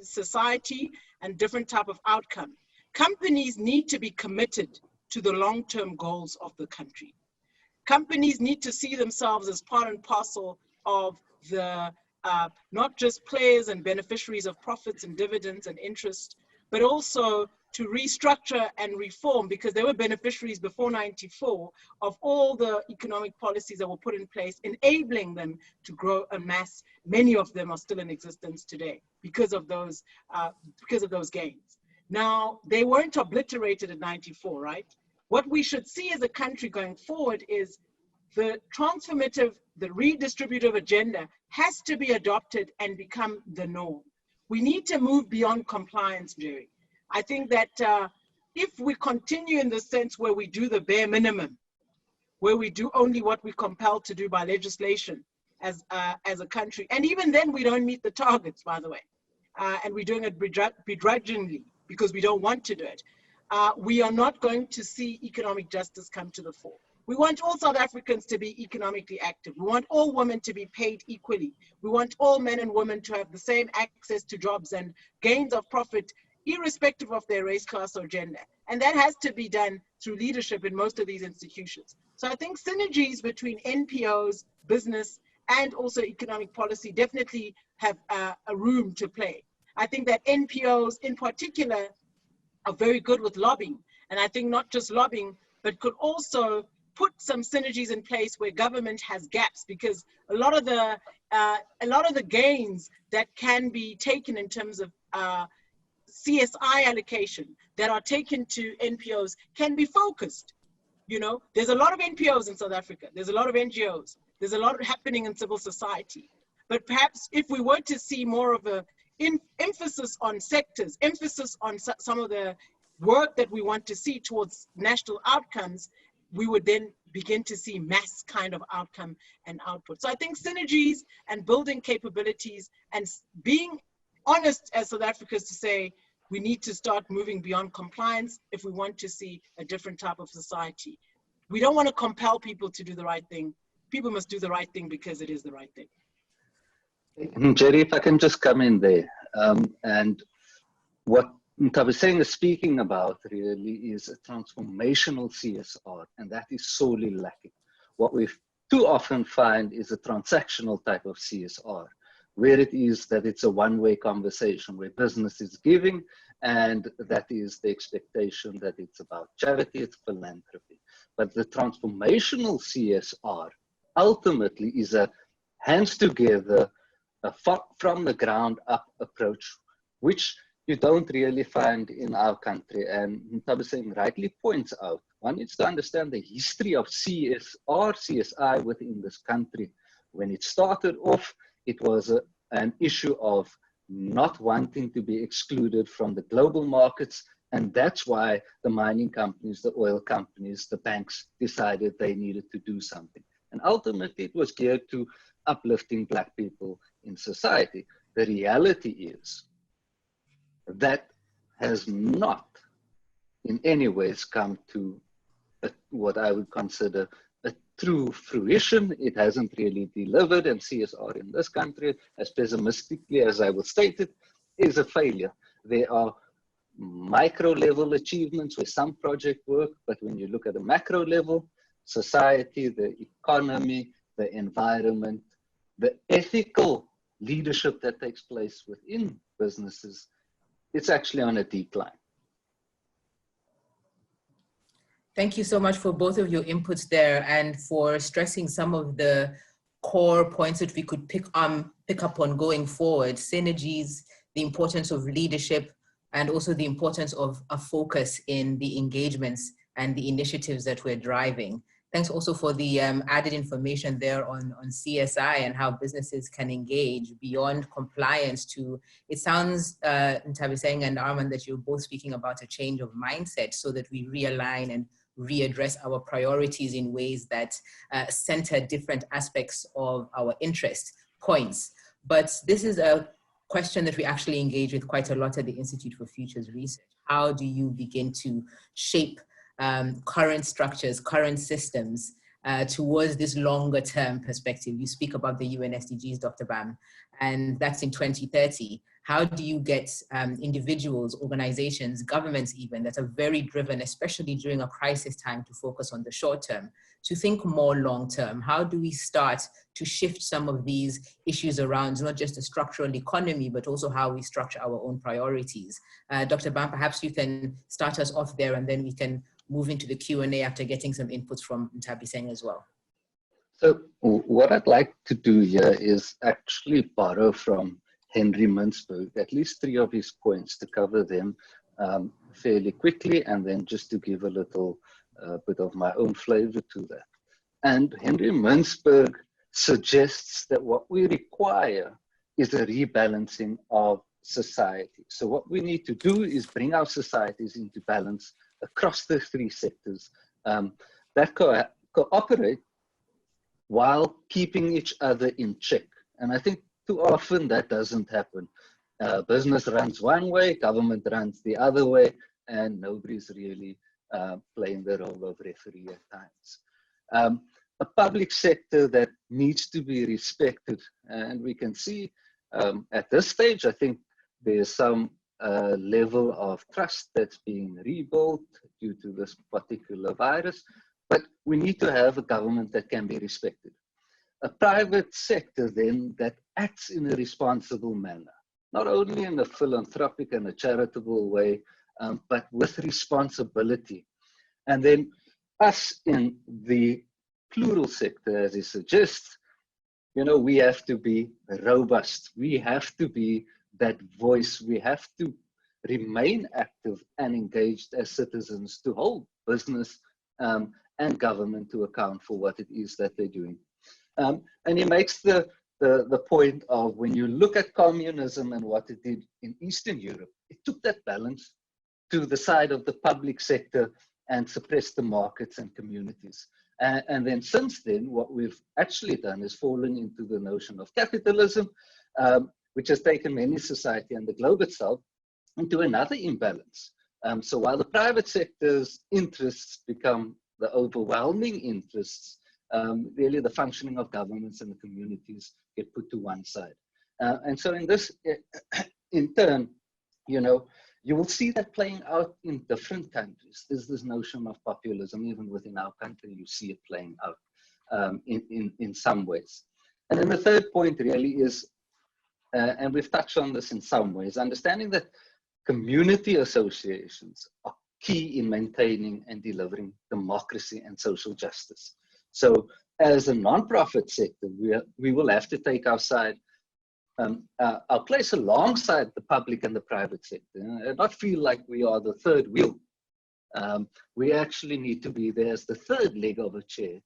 society and different type of outcome, companies need to be committed to the long-term goals of the country. Companies need to see themselves as part and parcel of the, not just players and beneficiaries of profits and dividends and interest, but also to restructure and reform, because they were beneficiaries before '94 of all the economic policies that were put in place, enabling them to grow en masse. Many of them are still in existence today because of those gains. Now, they weren't obliterated in '94, right? What we should see as a country going forward is the transformative, the redistributive agenda has to be adopted and become the norm. We need to move beyond compliance, Jerry. I think that if we continue in the sense where we do the bare minimum, where we do only what we're compelled to do by legislation as a country, and even then we don't meet the targets, by the way, and we're doing it begrudgingly because we don't want to do it, we are not going to see economic justice come to the fore. We want all South Africans to be economically active. We want all women to be paid equally. We want all men and women to have the same access to jobs and gains of profit, irrespective of their race, class, or gender. And that has to be done through leadership in most of these institutions. So I think synergies between NPOs, business, and also economic policy definitely have a room to play. I think that NPOs in particular are very good with lobbying. And I think not just lobbying, but could also put some synergies in place where government has gaps, because a lot of the gains that can be taken in terms of CSI allocation that are taken to NPOs can be focused. You know, there's a lot of NPOs in South Africa. There's a lot of NGOs. There's a lot happening in civil society. But perhaps if we were to see more of a emphasis on sectors, emphasis on some of the work that we want to see towards national outcomes, we would then begin to see mass kind of outcome and output. So I think synergies and building capabilities and being honest as South Africans to say, we need to start moving beyond compliance if we want to see a different type of society. We don't want to compel people to do the right thing. People must do the right thing because it is the right thing. Jerry, if I can just come in there. And what Nthabiseng is speaking about really is a transformational CSR, and that is sorely lacking. What we too often find is a transactional type of CSR, where it is that it's a one-way conversation where business is giving, and that is the expectation that it's about charity, it's philanthropy. But the transformational CSR ultimately is a hands together, a from the ground up approach, which you don't really find in our country. And Nthabiseng rightly points out, one needs to understand the history of CSI within this country. When it started off, it was an issue of not wanting to be excluded from the global markets. And that's why the mining companies, the oil companies, the banks decided they needed to do something. And ultimately it was geared to uplifting Black people, in society. The reality is that has not in any ways come to what I would consider a true fruition. It hasn't really delivered, and CSR in this country, as pessimistically as I will state it, is a failure. There are micro level achievements with some project work, but when you look at the macro level, society, the economy, the environment, the ethical leadership that takes place within businesses, it's actually on a decline. Thank you so much for both of your inputs there and for stressing some of the core points that we could pick up on going forward. Synergies, the importance of leadership, and also the importance of a focus in the engagements and the initiatives that we're driving. Thanks also for the added information there on CSI and how businesses can engage beyond compliance to, it sounds, Nthabiseng and Armand, that you're both speaking about a change of mindset so that we realign and readdress our priorities in ways that center different aspects of our interest points. But this is a question that we actually engage with quite a lot at the Institute for Futures Research. How do you begin to shape current structures, current systems towards this longer term perspective? You speak about the UN SDGs, Dr. Bam, and that's in 2030. How do you get individuals, organizations, governments even, that are very driven, especially during a crisis time, to focus on the short term, to think more long term? How do we start to shift some of these issues around not just the structural economy, but also how we structure our own priorities? Dr. Bam, perhaps you can start us off there and then we can move into the Q&A after getting some inputs from Nthabiseng as well. So what I'd like to do here is actually borrow from Henry Mintzberg, at least 3 of his points, to cover them fairly quickly, and then just to give a little bit of my own flavor to that. And Henry Mintzberg suggests that what we require is a rebalancing of society. So what we need to do is bring our societies into balance across the 3 sectors that cooperate while keeping each other in check. And I think too often that doesn't happen. Business runs one way, government runs the other way, and nobody's really playing the role of referee at times. A public sector that needs to be respected, and we can see at this stage, I think there's some level of trust that's being rebuilt due to this particular virus, but we need to have a government that can be respected. A private sector then that acts in a responsible manner, not only in a philanthropic and a charitable way, but with responsibility. And then us in the plural sector, as he suggests, you know, we have to be robust. We have to be that voice. We have to remain active and engaged as citizens to hold business and government to account for what it is that they're doing. And he makes the point of, when you look at communism and what it did in Eastern Europe, it took that balance to the side of the public sector and suppressed the markets and communities. And then since then, what we've actually done is fallen into the notion of capitalism, which has taken many society and the globe itself into another imbalance. So while the private sector's interests become the overwhelming interests, really the functioning of governments and the communities get put to one side. And so in this, in turn, you know, you will see that playing out in different countries. There's this notion of populism, even within our country, you see it playing out in some ways. And then the third point really is, and we've touched on this in some ways, understanding that community associations are key in maintaining and delivering democracy and social justice. So as a non-profit sector, we will have to take our side, our place alongside the public and the private sector, and not feel like we are the third wheel. We actually need to be there as the third leg of a chair,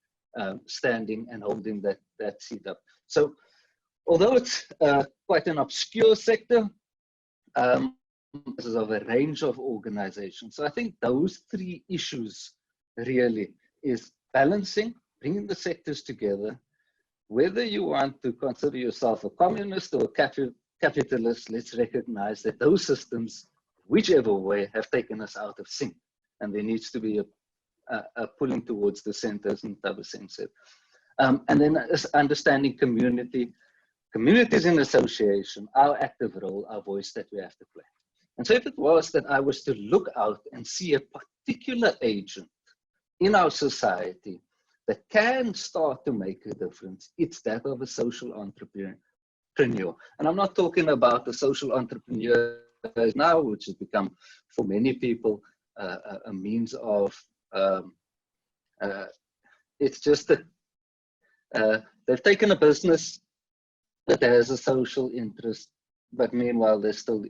standing and holding that seat up. So although it's quite an obscure sector, this is of a range of organizations. So I think those 3 issues really is balancing, bringing the sectors together, whether you want to consider yourself a communist or a capitalist, let's recognize that those systems, whichever way, have taken us out of sync. And there needs to be a pulling towards the center, as Nthabiseng said. And then understanding communities in association, our active role, our voice that we have to play. And so if it was that I was to look out and see a particular agent in our society that can start to make a difference, it's that of a social entrepreneur. And I'm not talking about the social entrepreneur now, which has become for many people a means of, it's just that they've taken a business that has a social interest, but meanwhile they're still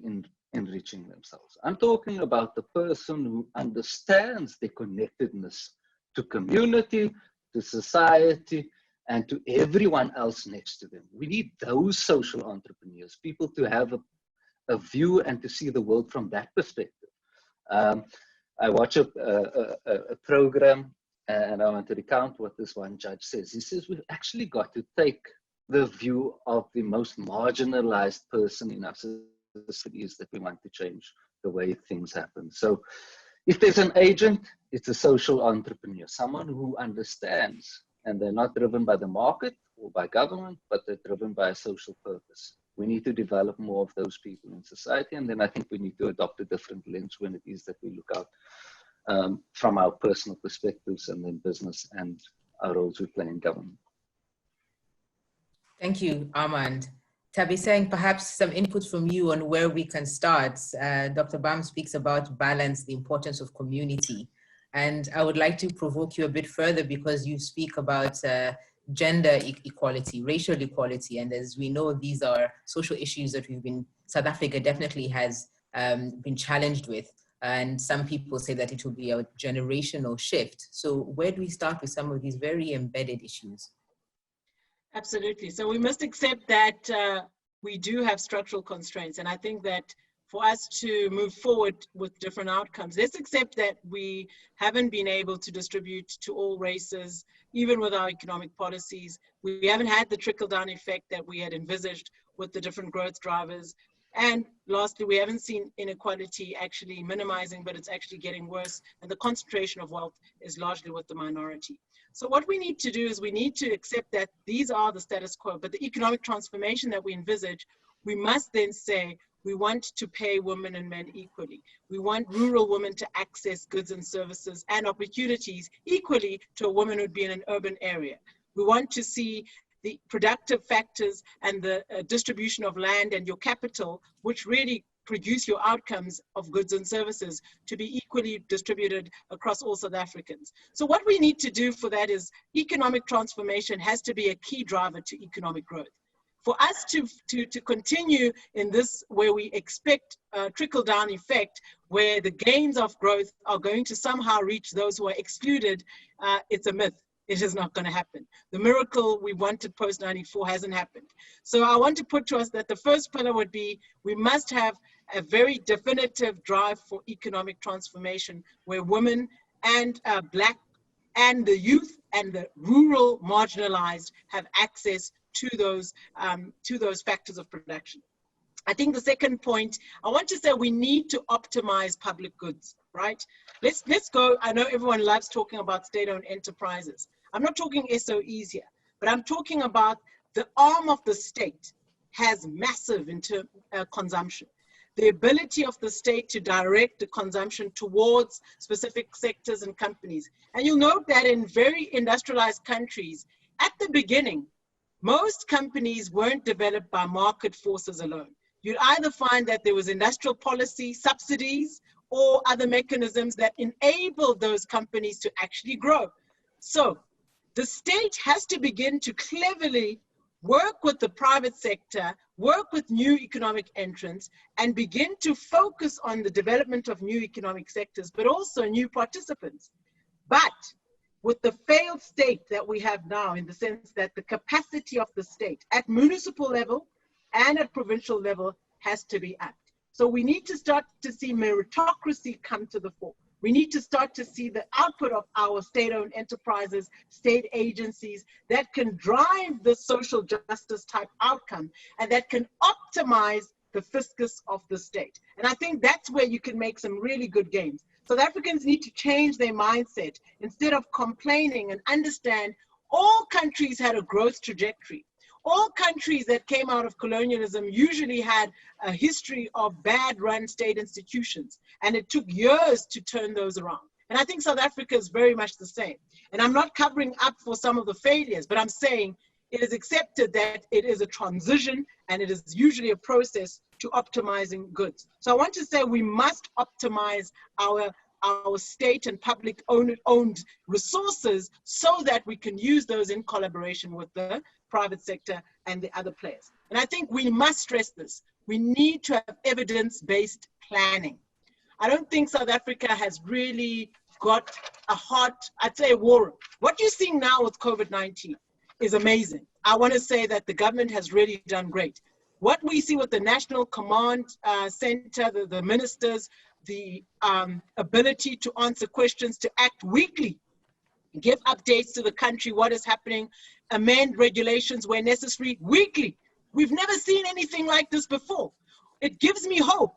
enriching themselves. I'm talking about the person who understands the connectedness to community, to society, and to everyone else next to them. We need those social entrepreneurs, people to have a view and to see the world from that perspective. I watch a program, and I want to recount what this one judge says. He says, we've actually got to take the view of the most marginalized person in our societies that we want to change the way things happen. So if there's an agent, it's a social entrepreneur, someone who understands, and they're not driven by the market or by government, but they're driven by a social purpose. We need to develop more of those people in society, and then I think we need to adopt a different lens when it is that we look out from our personal perspectives and then business and our roles we play in government. Thank you, Armand. Nthabiseng, perhaps some input from you on where we can start. Dr. Bam speaks about balance, the importance of community. And I would like to provoke you a bit further because you speak about gender equality, racial equality. And as we know, these are social issues that South Africa definitely has been challenged with. And some people say that it will be a generational shift. So where do we start with some of these very embedded issues? Absolutely. So we must accept that we do have structural constraints. And I think that for us to move forward with different outcomes, let's accept that we haven't been able to distribute to all races, even with our economic policies. We haven't had the trickle-down effect that we had envisaged with the different growth drivers. And lastly, we haven't seen inequality actually minimizing, but it's actually getting worse. And the concentration of wealth is largely with the minority. So what we need to do is we need to accept that these are the status quo, but the economic transformation that we envisage, we must then say, we want to pay women and men equally. We want rural women to access goods and services and opportunities equally to a woman who'd be in an urban area. We want to see the productive factors and the distribution of land and your capital, which really produce your outcomes of goods and services, to be equally distributed across all South Africans. So what we need to do for that is economic transformation has to be a key driver to economic growth. For us to continue in this, where we expect a trickle-down effect, where the gains of growth are going to somehow reach those who are excluded, it's a myth. It is not going to happen. The miracle we wanted post-94 hasn't happened. So I want to put to us that the first pillar would be, we must have a very definitive drive for economic transformation, where women and Black and the youth and the rural marginalized have access to those factors of production. I think the second point, I want to say we need to optimize public goods, right? Let's go, I know everyone loves talking about state-owned enterprises. I'm not talking SOEs here, but I'm talking about the arm of the state has massive consumption. The ability of the state to direct the consumption towards specific sectors and companies. And you'll note that in very industrialized countries, at the beginning, most companies weren't developed by market forces alone. You'd either find that there was industrial policy, subsidies, or other mechanisms that enabled those companies to actually grow. So the state has to begin to cleverly work with the private sector, work with new economic entrants, and begin to focus on the development of new economic sectors, but also new participants. But with the failed state that we have now, in the sense that the capacity of the state at municipal level and at provincial level has to be upped. So we need to start to see meritocracy come to the fore. We need to start to see the output of our state-owned enterprises, state agencies that can drive the social justice type outcome and that can optimize the fiscus of the state. And I think that's where you can make some really good gains. South Africans need to change their mindset instead of complaining and understand all countries had a growth trajectory. All countries that came out of colonialism usually had a history of bad run state institutions, and it took years to turn those around. And I think South Africa is very much the same. And I'm not covering up for some of the failures, but I'm saying it is accepted that it is a transition and it is usually a process to optimizing goods. So I want to say we must optimize our state and public owned resources so that we can use those in collaboration with the private sector and the other players. And I think we must stress this. We need to have evidence-based planning. I don't think South Africa has really got a hot, I'd say, war room. What you're seeing now with COVID-19 is amazing. I want to say that the government has really done great. What we see with the National Command Center, the ministers, the ability to answer questions, to act weekly, give updates to the country, what is happening, amend regulations where necessary weekly. We've never seen anything like this before. It gives me hope.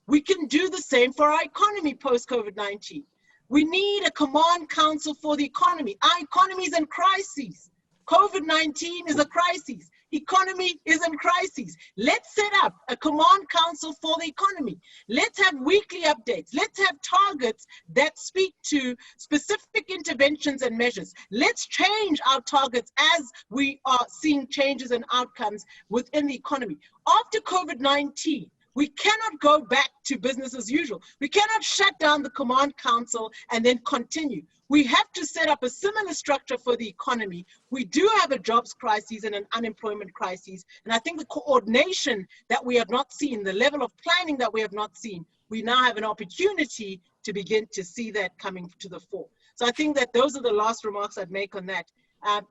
We can do the same for our economy post-COVID-19. We need a command council for the economy. Our economy is in crisis. COVID-19 is a crisis. Economy is in crisis. Let's set up a command council for the economy. Let's have weekly updates. Let's have targets that speak to specific interventions and measures. Let's change our targets as we are seeing changes and outcomes within the economy. After COVID-19, we cannot go back to business as usual. We cannot shut down the command council and then continue. We have to set up a similar structure for the economy. We do have a jobs crisis and an unemployment crisis. And I think the coordination that we have not seen, the level of planning that we have not seen, we now have an opportunity to begin to see that coming to the fore. So I think that those are the last remarks I'd make on that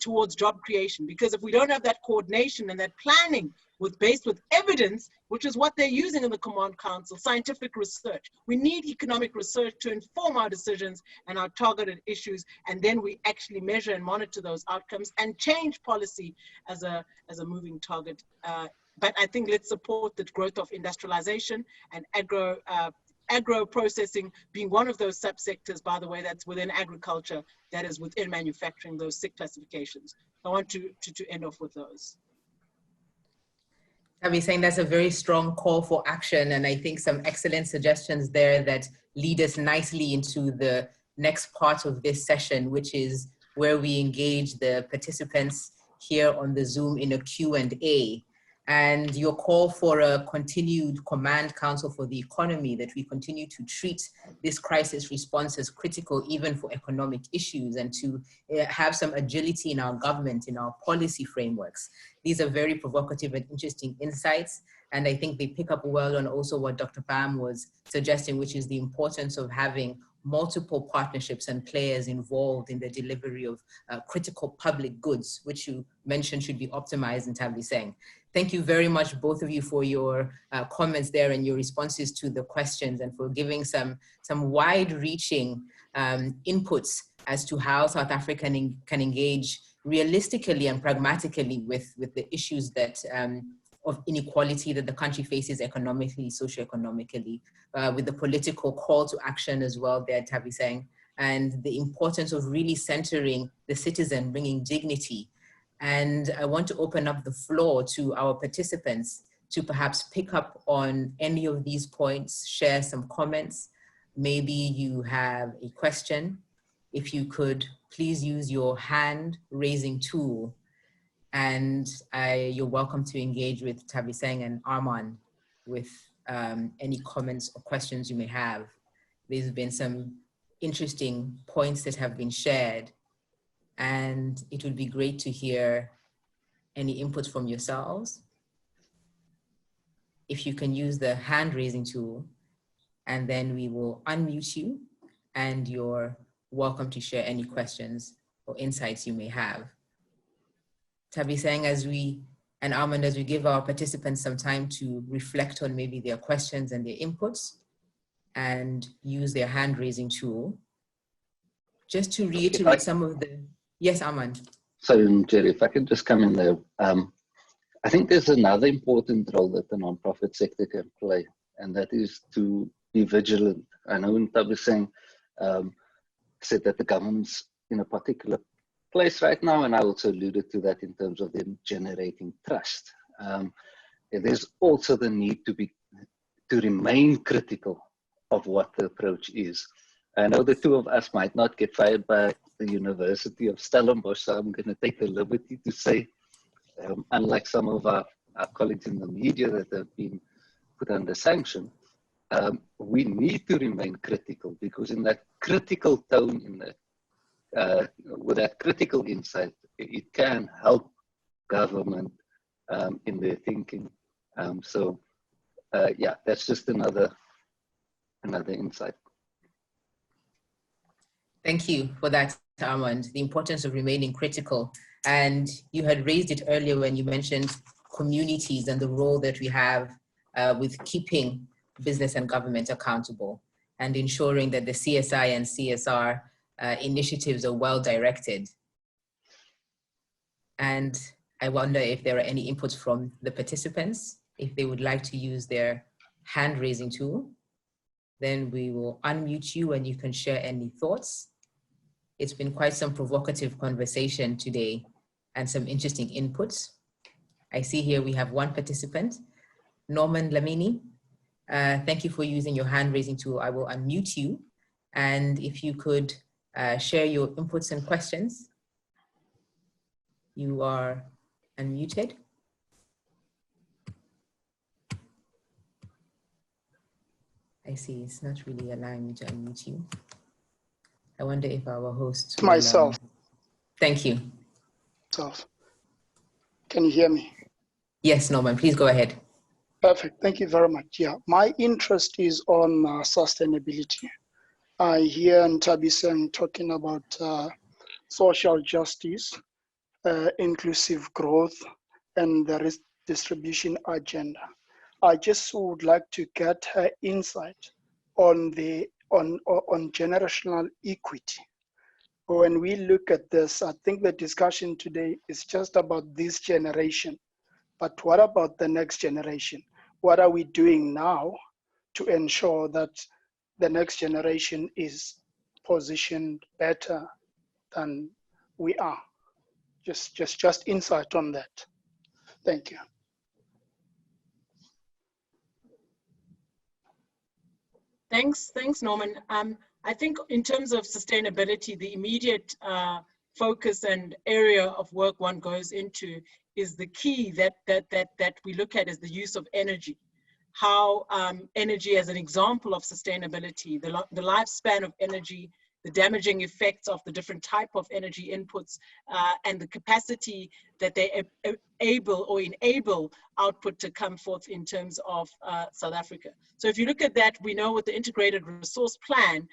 towards job creation. Because if we don't have that coordination and that planning based with evidence, which is what they're using in the Command Council, scientific research. We need economic research to inform our decisions and our targeted issues, and then we actually measure and monitor those outcomes and change policy as a moving target. But I think let's support the growth of industrialization and agro processing being one of those subsectors, by the way, that's within agriculture, that is within manufacturing, those SIC classifications. I want to end off with those. Nthabiseng, that's a very strong call for action, and I think some excellent suggestions there that lead us nicely into the next part of this session, which is where we engage the participants here on the Zoom in a Q&A. And your call for a continued command council for the economy, that we continue to treat this crisis response as critical even for economic issues, and to have some agility in our government, in our policy frameworks. These are very provocative and interesting insights. And I think they pick up well on also what Dr. Pam was suggesting, which is the importance of having multiple partnerships and players involved in the delivery of critical public goods, which you mentioned should be optimized in Nthabiseng. Thank you very much, both of you, for your comments there and your responses to the questions, and for giving some wide-reaching inputs as to how South Africa can engage realistically and pragmatically with the issues that of inequality that the country faces economically, socioeconomically, with the political call to action as well there, Nthabiseng, and the importance of really centering the citizen, bringing dignity. And I want to open up the floor to our participants to perhaps pick up on any of these points, share some comments. Maybe you have a question. If you could please use your hand raising tool, and you're welcome to engage with Nthabiseng and Armand with any comments or questions you may have. There's been some interesting points that have been shared, and it would be great to hear any inputs from yourselves. If you can use the hand raising tool, and then we will unmute you, and you're welcome to share any questions or insights you may have. Nthabiseng, and Armand, as we give our participants some time to reflect on maybe their questions and their inputs, and use their hand raising tool. Just to reiterate some of the, yes, Armand. Sorry, Jerry, if I could just come in there. I think there's another important role that the nonprofit sector can play, and that is to be vigilant. I know Nthabiseng said that the government's in a particular place right now, and I also alluded to that in terms of them generating trust. There's also the need to remain critical of what the approach is. I know the two of us might not get fired by the University of Stellenbosch, so I'm going to take the liberty to say, unlike some of our colleagues in the media that have been put under sanction, we need to remain critical, because in that critical tone, in that with that critical insight, it can help government in their thinking. Yeah, that's just another insight. Thank you for that, Armand. The importance of remaining critical. And you had raised it earlier when you mentioned communities and the role that we have with keeping business and government accountable and ensuring that the CSI and CSR initiatives are well directed. And I wonder if there are any inputs from the participants, if they would like to use their hand raising tool. Then we will unmute you and you can share any thoughts. It's been quite some provocative conversation today and some interesting inputs. I see here we have one participant, Norman Lamini. Thank you for using your hand raising tool. I will unmute you. And if you could share your inputs and questions. You are unmuted. I see, it's not really allowing me to unmute you. I wonder if our host will, myself. Thank you. Can you hear me? Yes, Norman, please go ahead. Perfect, thank you very much. Yeah, my interest is on sustainability. I hear Nthabiseng talking about social justice, inclusive growth, and the redistribution agenda. I just would like to get her insight on generational equity. When we look at this, I think the discussion today is just about this generation, but what about the next generation? What are we doing now to ensure that the next generation is positioned better than we are? Just insight on that. Thank you. Thanks, Norman. I think in terms of sustainability, the immediate focus and area of work one goes into is the key that we look at is the use of energy. How energy as an example of sustainability, the lifespan of energy, the damaging effects of the different type of energy inputs, and the capacity that they enable output to come forth in terms of South Africa. So if you look at that, we know with the integrated resource plan,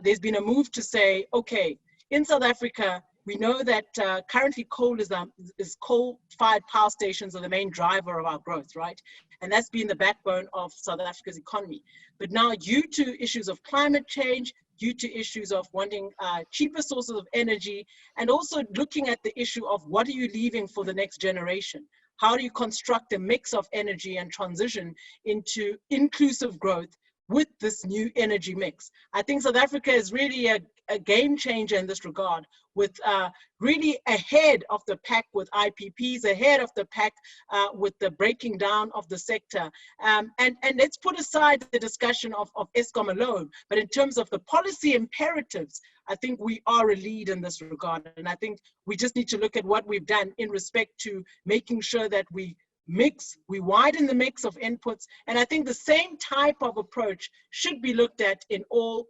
there's been a move to say, okay, in South Africa, we know that currently coal-fired power stations are the main driver of our growth, right? And that's been the backbone of South Africa's economy. But now, due to issues of climate change, due to issues of wanting cheaper sources of energy, and also looking at the issue of what are you leaving for the next generation? How do you construct a mix of energy and transition into inclusive growth with this new energy mix? I think South Africa is really a game changer in this regard, with really ahead of the pack with IPPs, ahead of the pack with the breaking down of the sector. And let's put aside the discussion of Eskom alone, but in terms of the policy imperatives, I think we are a lead in this regard. And I think we just need to look at what we've done in respect to making sure that we widen the mix of inputs. And I think the same type of approach should be looked at in all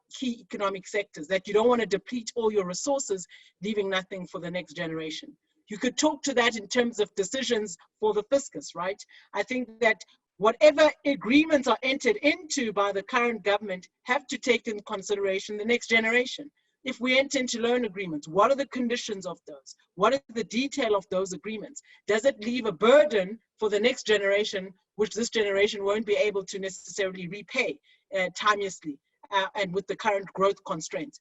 key economic sectors, that you don't want to deplete all your resources, leaving nothing for the next generation. You could talk to that in terms of decisions for the fiscus, right? I think that whatever agreements are entered into by the current government have to take into consideration the next generation. If we enter into loan agreements, what are the conditions of those? What is the detail of those agreements? Does it leave a burden for the next generation which this generation won't be able to necessarily repay timelessly and with the current growth constraints?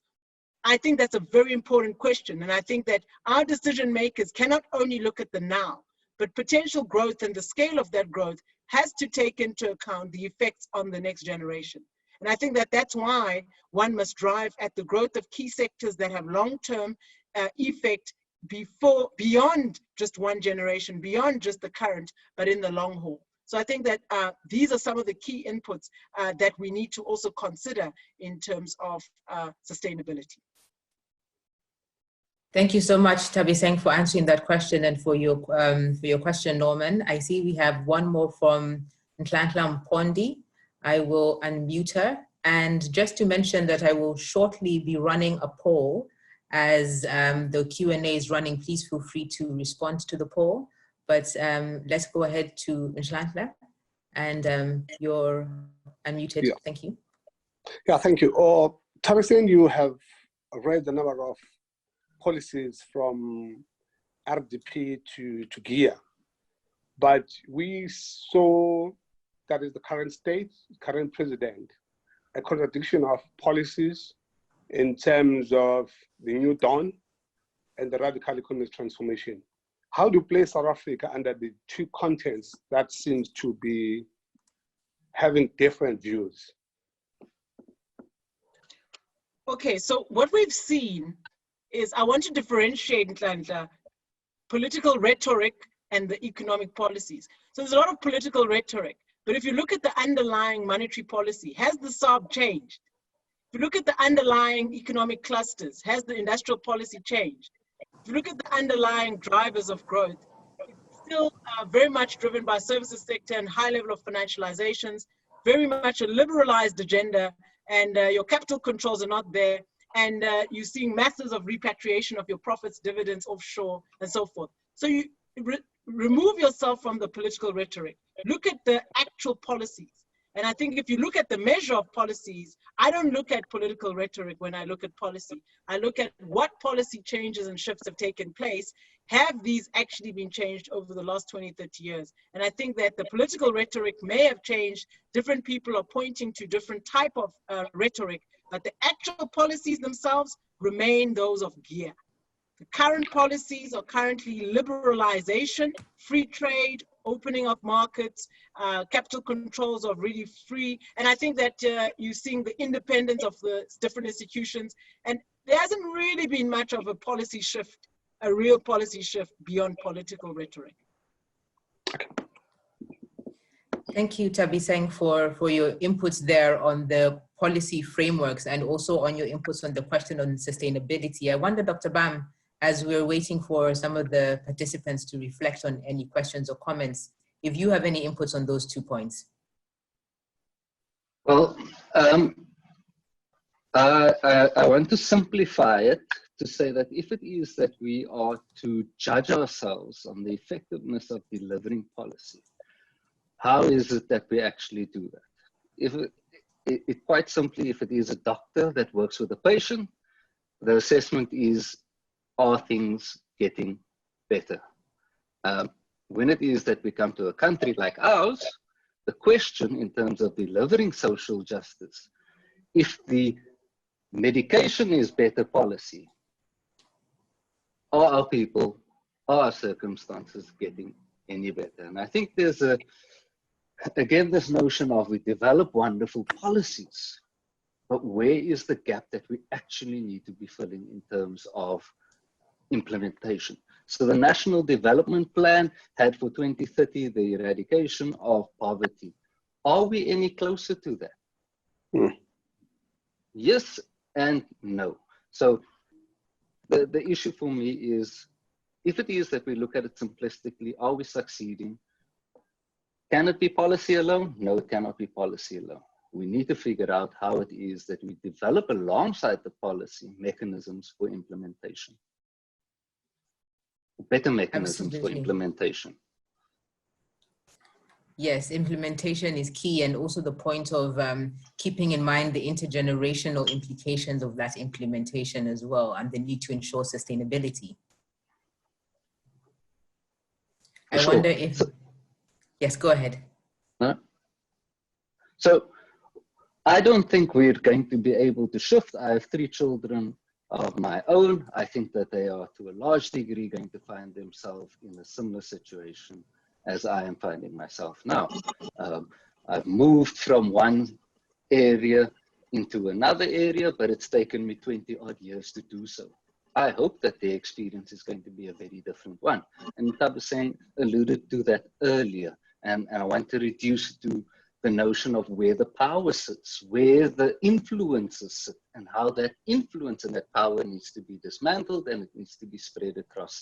I think that's a very important question. And I think that our decision makers cannot only look at the now, but potential growth and the scale of that growth has to take into account the effects on the next generation. And I think that that's why one must drive at the growth of key sectors that have long-term effect beyond just one generation, beyond just the current, but in the long haul. So I think that these are some of the key inputs that we need to also consider in terms of sustainability. Thank you so much, Nthabiseng, for answering that question and for your question, Norman. I see we have one more from Nhlanhla Mpondi. I will unmute her. And just to mention that I will shortly be running a poll as the Q&A is running. Please feel free to respond to the poll. But let's go ahead to Nhlanhla, and you're unmuted. Yeah. Thank you. Yeah, thank you. Nthabiseng, you have read the number of policies from RDP to GEAR, but we saw that is the current state, current president, a contradiction of policies in terms of the New Dawn and the radical economic transformation. How do you place South Africa under the two contents that seems to be having different views? Okay, so what we've seen is, I want to differentiate, Nhlanhla, political rhetoric and the economic policies. So there's a lot of political rhetoric, but if you look at the underlying monetary policy, has the SARB changed? If you look at the underlying economic clusters, has the industrial policy changed? If you look at the underlying drivers of growth, it's still very much driven by services sector and high level of financializations, very much a liberalized agenda, and your capital controls are not there. And you're seeing masses of repatriation of your profits, dividends offshore, and so forth. So you remove yourself from the political rhetoric. Look at the actual policies. And I think if you look at the measure of policies, I don't look at political rhetoric when I look at policy. I look at what policy changes and shifts have taken place. Have these actually been changed over the last 20, 30 years? And I think that the political rhetoric may have changed. Different people are pointing to different type of rhetoric, but the actual policies themselves remain those of GEAR. The current policies are currently liberalization, free trade, opening of markets, capital controls are really free. And I think that you're seeing the independence of the different institutions. And there hasn't really been much of a policy shift, a real policy shift beyond political rhetoric. Thank you, Nthabiseng, for your inputs there on the policy frameworks and also on your inputs on the question on sustainability. I wonder, Dr. Bam, as we're waiting for some of the participants to reflect on any questions or comments, if you have any inputs on those 2 points. Well, I want to simplify it to say that if it is that we are to judge ourselves on the effectiveness of delivering policy, how is it that we actually do that? If it quite simply, if it is a doctor that works with a patient, the assessment is, are things getting better? When it is that we come to a country like ours, the question in terms of delivering social justice, if the medication is better policy, are our people, are our circumstances getting any better? And I think there's again, this notion of we develop wonderful policies, but where is the gap that we actually need to be filling in terms of implementation? So the National Development Plan had for 2030 the eradication of poverty. Are we any closer to that? Yes and no. So the issue for me is, if it is that we look at it simplistically, are we succeeding? Can it be policy alone? No, it cannot be policy alone. We need to figure out how it is that we develop alongside the policy mechanisms for implementation. Better mechanisms for implementation. Yes, implementation is key, and also the point of keeping in mind the intergenerational implications of that implementation as well, and the need to ensure sustainability. I wonder if, yes, go ahead. No? So I don't think we're going to be able to shift. I have 3 children of my own. I think that they are to a large degree going to find themselves in a similar situation as I am finding myself now. I've moved from one area into another area, but it's taken me 20 odd years to do so. I hope that the experience is going to be a very different one. And Nthabiseng alluded to that earlier, and I want to reduce it to the notion of where the power sits, where the influences sit, and how that influence and that power needs to be dismantled, and it needs to be spread across,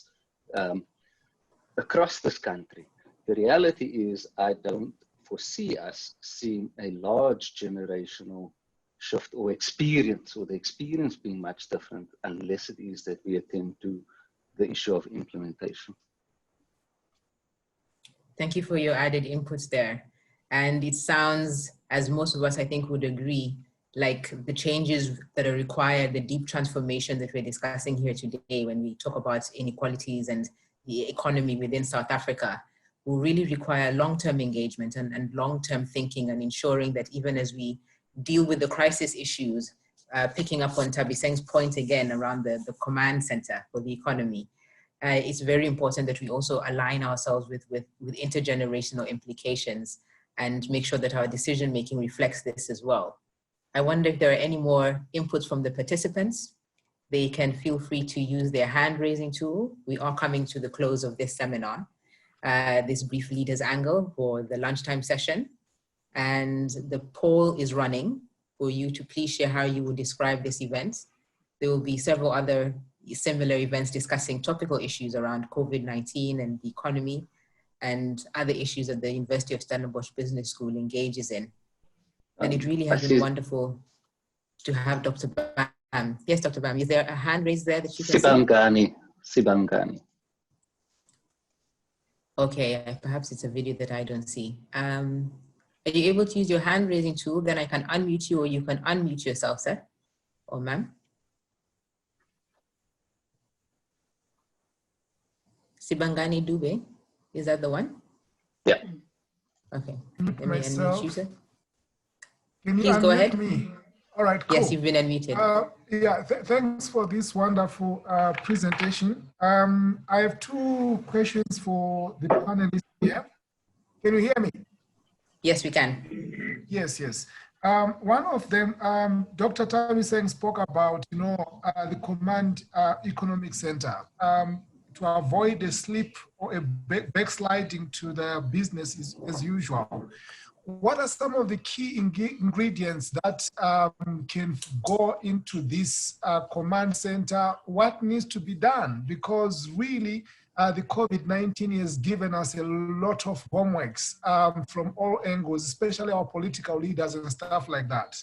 across this country. The reality is I don't foresee us seeing a large generational shift or experience, or the experience being much different, unless it is that we attend to the issue of implementation. Thank you for your added inputs there. And it sounds, as most of us I think would agree, like the changes that are required, the deep transformation that we're discussing here today when we talk about inequalities and the economy within South Africa, will really require long-term engagement and long-term thinking, and ensuring that even as we deal with the crisis issues, picking up on Nthabiseng's point again around the command center for the economy, it's very important that we also align ourselves with intergenerational implications and make sure that our decision-making reflects this as well. I wonder if there are any more inputs from the participants. They can feel free to use their hand-raising tool. We are coming to the close of this seminar, this brief leaders angle for the lunchtime session. And the poll is running for you to please share how you would describe this event. There will be several other similar events discussing topical issues around COVID-19 and the economy and other issues that the University of Stellenbosch Business School engages in. And it really has been wonderful to have Dr. Bam. Yes, Dr. Bam, is there a hand raised there that you can see? Sibangani. Okay, perhaps it's a video that I don't see. Are you able to use your hand raising tool? Then I can unmute you, or you can unmute yourself, sir or ma'am. Sibangani Dube, is that the one? Yeah. Okay, let me unmute you, sir. Can you Please go ahead. Me? All right, cool. Yes, you've been unmuted. Yeah, thanks for this wonderful presentation. I have 2 questions for the panelists here. Can you hear me? Yes, we can. Yes. One of them, Dr. Nthabiseng spoke about, the command economic center to avoid a slip or a backsliding to the business as usual. What are some of the key ingredients that can go into this command center? What needs to be done? Because really, the COVID-19 has given us a lot of homeworks from all angles, especially our political leaders and stuff like that.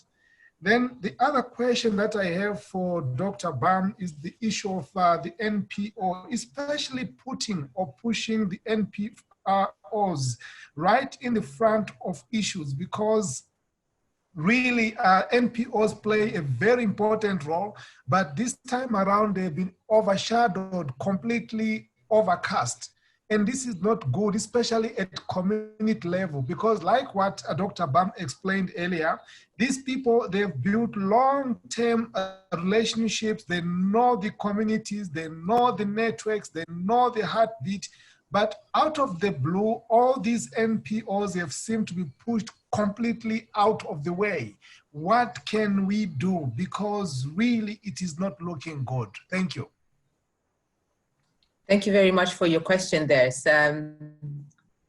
Then the other question that I have for Dr. Bam is the issue of the NPO, especially putting or pushing the NPOs right in the front of issues, because really NPOs play a very important role, but this time around they've been overshadowed, completely overcast. And this is not good, especially at community level, because like what Dr. Bam explained earlier, these people, they've built long-term relationships, they know the communities, they know the networks, they know the heartbeat, but out of the blue, all these NPOs have seemed to be pushed completely out of the way. What can we do? Because really it is not looking good. Thank you. Thank you very much for your question there.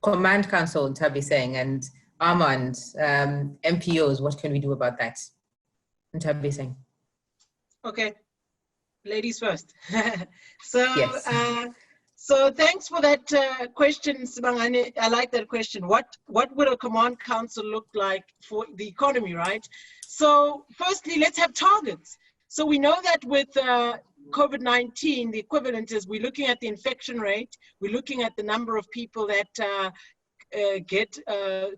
Command Council Nthabiseng and Armand, MPOs, what can we do about that? Nthabiseng. Okay, ladies first. So, yes. So thanks for that question, Sibangani. I like that question. What would a command council look like for the economy, right? So firstly, let's have targets. So we know that with COVID-19, the equivalent is we're looking at the infection rate, we're looking at the number of people that get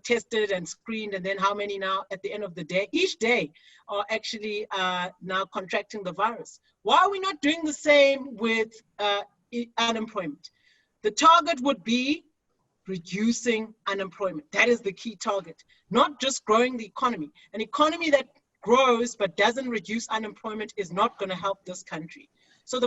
tested and screened, and then how many now at the end of the day, each day, are actually now contracting the virus. Why are we not doing the same with unemployment? The target would be reducing unemployment. That is the key target, not just growing the economy. An economy that grows but doesn't reduce unemployment is not going to help this country. So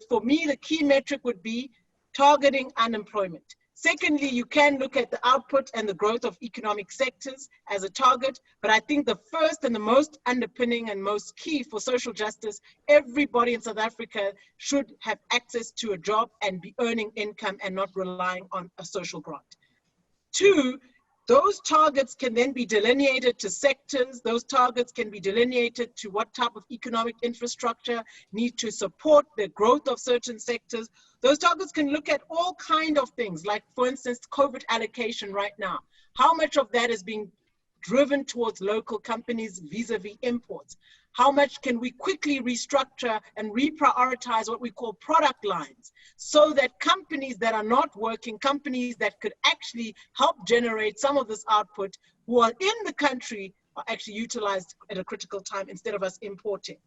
for me, the key metric would be targeting unemployment. Secondly, you can look at the output and the growth of economic sectors as a target, but I think the first and the most underpinning and most key for social justice, everybody in South Africa should have access to a job and be earning income and not relying on a social grant. Two, those targets can then be delineated to sectors. Those targets can be delineated to what type of economic infrastructure need to support the growth of certain sectors. Those targets can look at all kinds of things, like, for instance, COVID allocation right now. How much of that is being driven towards local companies vis-a-vis imports? How much can we quickly restructure and reprioritize what we call product lines so that companies that are not working, companies that could actually help generate some of this output who are in the country are actually utilized at a critical time instead of us importing?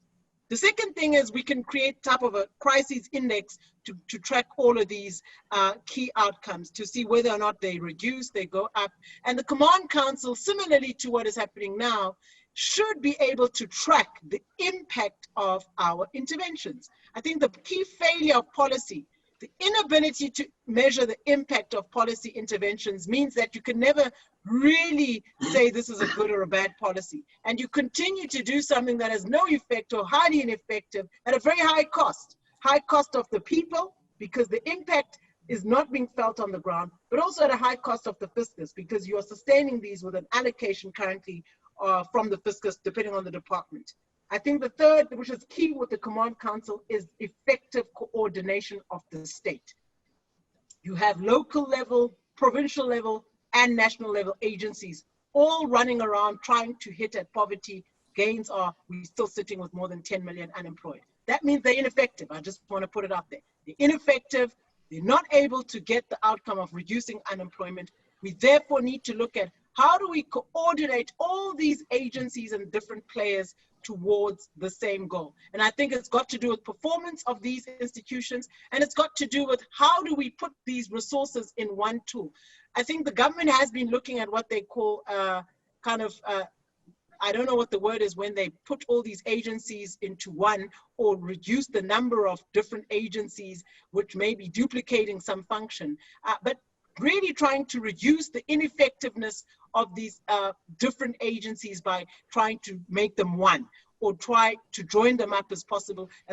The second thing is we can create type of a crisis index to track all of these key outcomes to see whether or not they reduce, they go up. And the Command Council, similarly to what is happening now, should be able to track the impact of our interventions. I think the key failure of policy, the inability to measure the impact of policy interventions, means that you can never really say this is a good or a bad policy. And you continue to do something that has no effect or highly ineffective at a very high cost of the people, because the impact is not being felt on the ground, but also at a high cost of the fiscus, because you are sustaining these with an allocation currently from the fiscus, depending on the department. I think the third, which is key with the Command Council, is effective coordination of the state. You have local level, provincial level, and national level agencies all running around trying to hit at poverty. Gains are, we're still sitting with more than 10 million unemployed. That means they're ineffective. I just want to put it out there. They're ineffective. They're not able to get the outcome of reducing unemployment. We therefore need to look at how do we coordinate all these agencies and different players towards the same goal. And I think it's got to do with performance of these institutions, and it's got to do with how do we put these resources in one tool. I think the government has been looking at what they call I don't know what the word is, when they put all these agencies into one or reduce the number of different agencies, which may be duplicating some function, but really trying to reduce the ineffectiveness of these different agencies by trying to make them one, or try to join them up as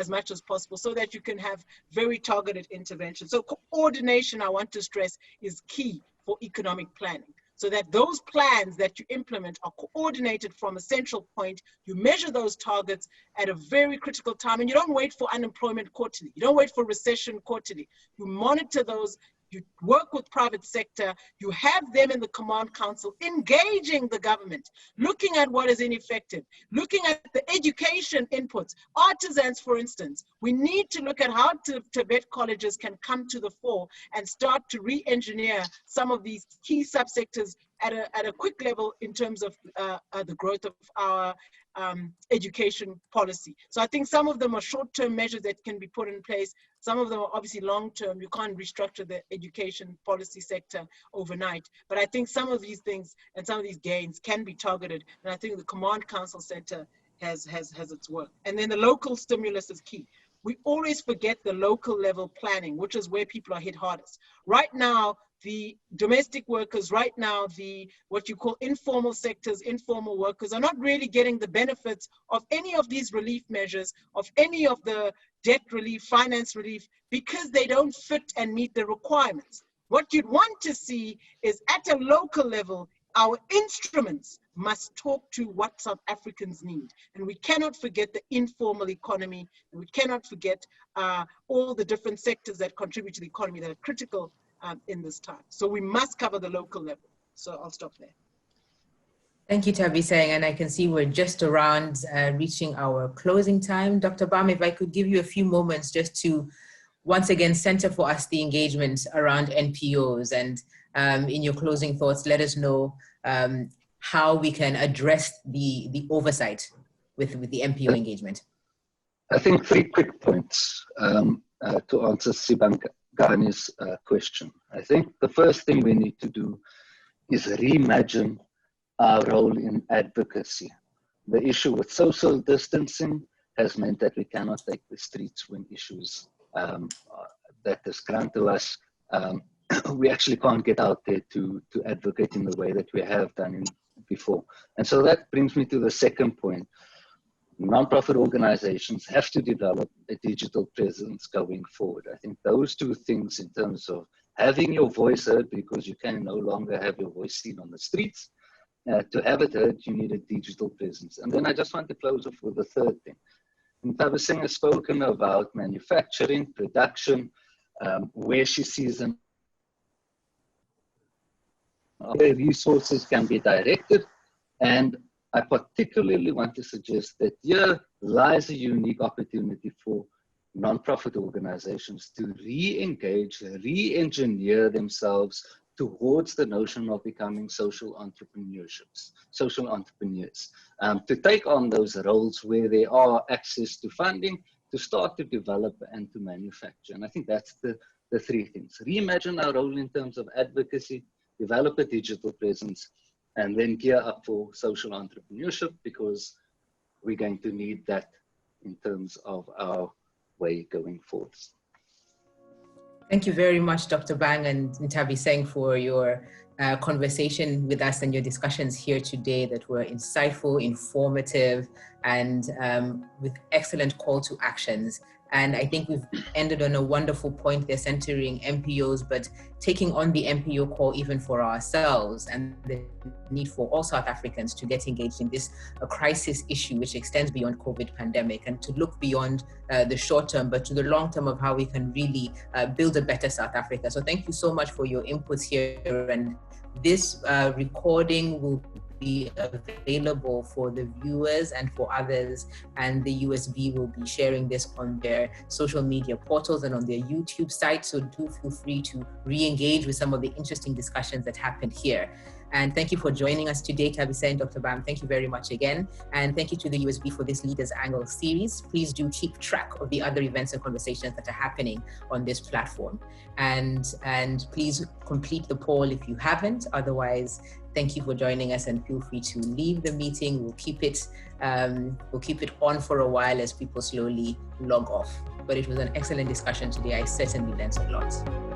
much as possible, so that you can have very targeted intervention. So coordination, I want to stress, is key for economic planning, so that those plans that you implement are coordinated from a central point. You measure those targets at a very critical time, and you don't wait for unemployment quarterly. You don't wait for recession quarterly. You monitor those. You work with private sector, you have them in the Command Council engaging the government, looking at what is ineffective, looking at the education inputs. Artisans, for instance, we need to look at how Tibet colleges can come to the fore and start to re-engineer some of these key subsectors at a quick level in terms of the growth of our education policy. So I think some of them are short-term measures that can be put in place. Some of them are obviously long-term. You can't restructure the education policy sector overnight. But I think some of these things and some of these gains can be targeted. And I think the Command Council Center has its work. And then the local stimulus is key. We always forget the local level planning, which is where people are hit hardest. Right now, the domestic workers, right now, what you call informal sectors, informal workers, are not really getting the benefits of any of these relief measures, of any of the debt relief, finance relief, because they don't fit and meet the requirements. What you'd want to see is, at a local level, our instruments must talk to what South Africans need. And we cannot forget the informal economy, and we cannot forget all the different sectors that contribute to the economy that are critical in this time. So we must cover the local level. So I'll stop there. Thank you, Nthabiseng. And I can see we're just around reaching our closing time. Dr. Bam, if I could give you a few moments just to once again center for us the engagement around NPOs, and in your closing thoughts, let us know how we can address the oversight with the NPO engagement. I think 3 quick points to answer Sibang. Gani's question. I think the first thing we need to do is reimagine our role in advocacy. The issue with social distancing has meant that we cannot take the streets when issues that is granted to us. We actually can't get out there to advocate in the way that we have done before. And so that brings me to the second point. Non-profit organizations have to develop a digital presence going forward. I think those two things, in terms of having your voice heard, because you can no longer have your voice seen on the streets, to have it heard, you need a digital presence. And then I just want to close off with the third thing. Nthabiseng has spoken about manufacturing, production, where she sees them, where resources can be directed. And I particularly want to suggest that here lies a unique opportunity for non-profit organizations to re-engage, re-engineer themselves towards the notion of becoming social entrepreneurs, to take on those roles where there are access to funding, to start to develop and to manufacture. And I think that's the three things. Reimagine our role in terms of advocacy, develop a digital presence, and then gear up for social entrepreneurship, because we're going to need that in terms of our way going forward. Thank you very much, Dr. Bang and Nthabiseng, for your conversation with us and your discussions here today that were insightful, informative, and with excellent call to actions. And I think we've ended on a wonderful point there, centering NPOs, but taking on the NPO call even for ourselves, and the need for all South Africans to get engaged in this crisis issue, which extends beyond COVID pandemic, and to look beyond the short term, but to the long term of how we can really build a better South Africa. So thank you so much for your inputs here. And this recording will be available for the viewers and for others, and the USB will be sharing this on their social media portals and on their YouTube site, so do feel free to re-engage with some of the interesting discussions that happened here. And thank you for joining us today, Nthabiseng, Dr. Bam. Thank you very much again. And thank you to the USB for this Leaders Angle series. Please do keep track of the other events and conversations that are happening on this platform. And please complete the poll if you haven't. Otherwise, thank you for joining us, and feel free to leave the meeting. We'll keep it on for a while as people slowly log off. But it was an excellent discussion today. I certainly learned a lot.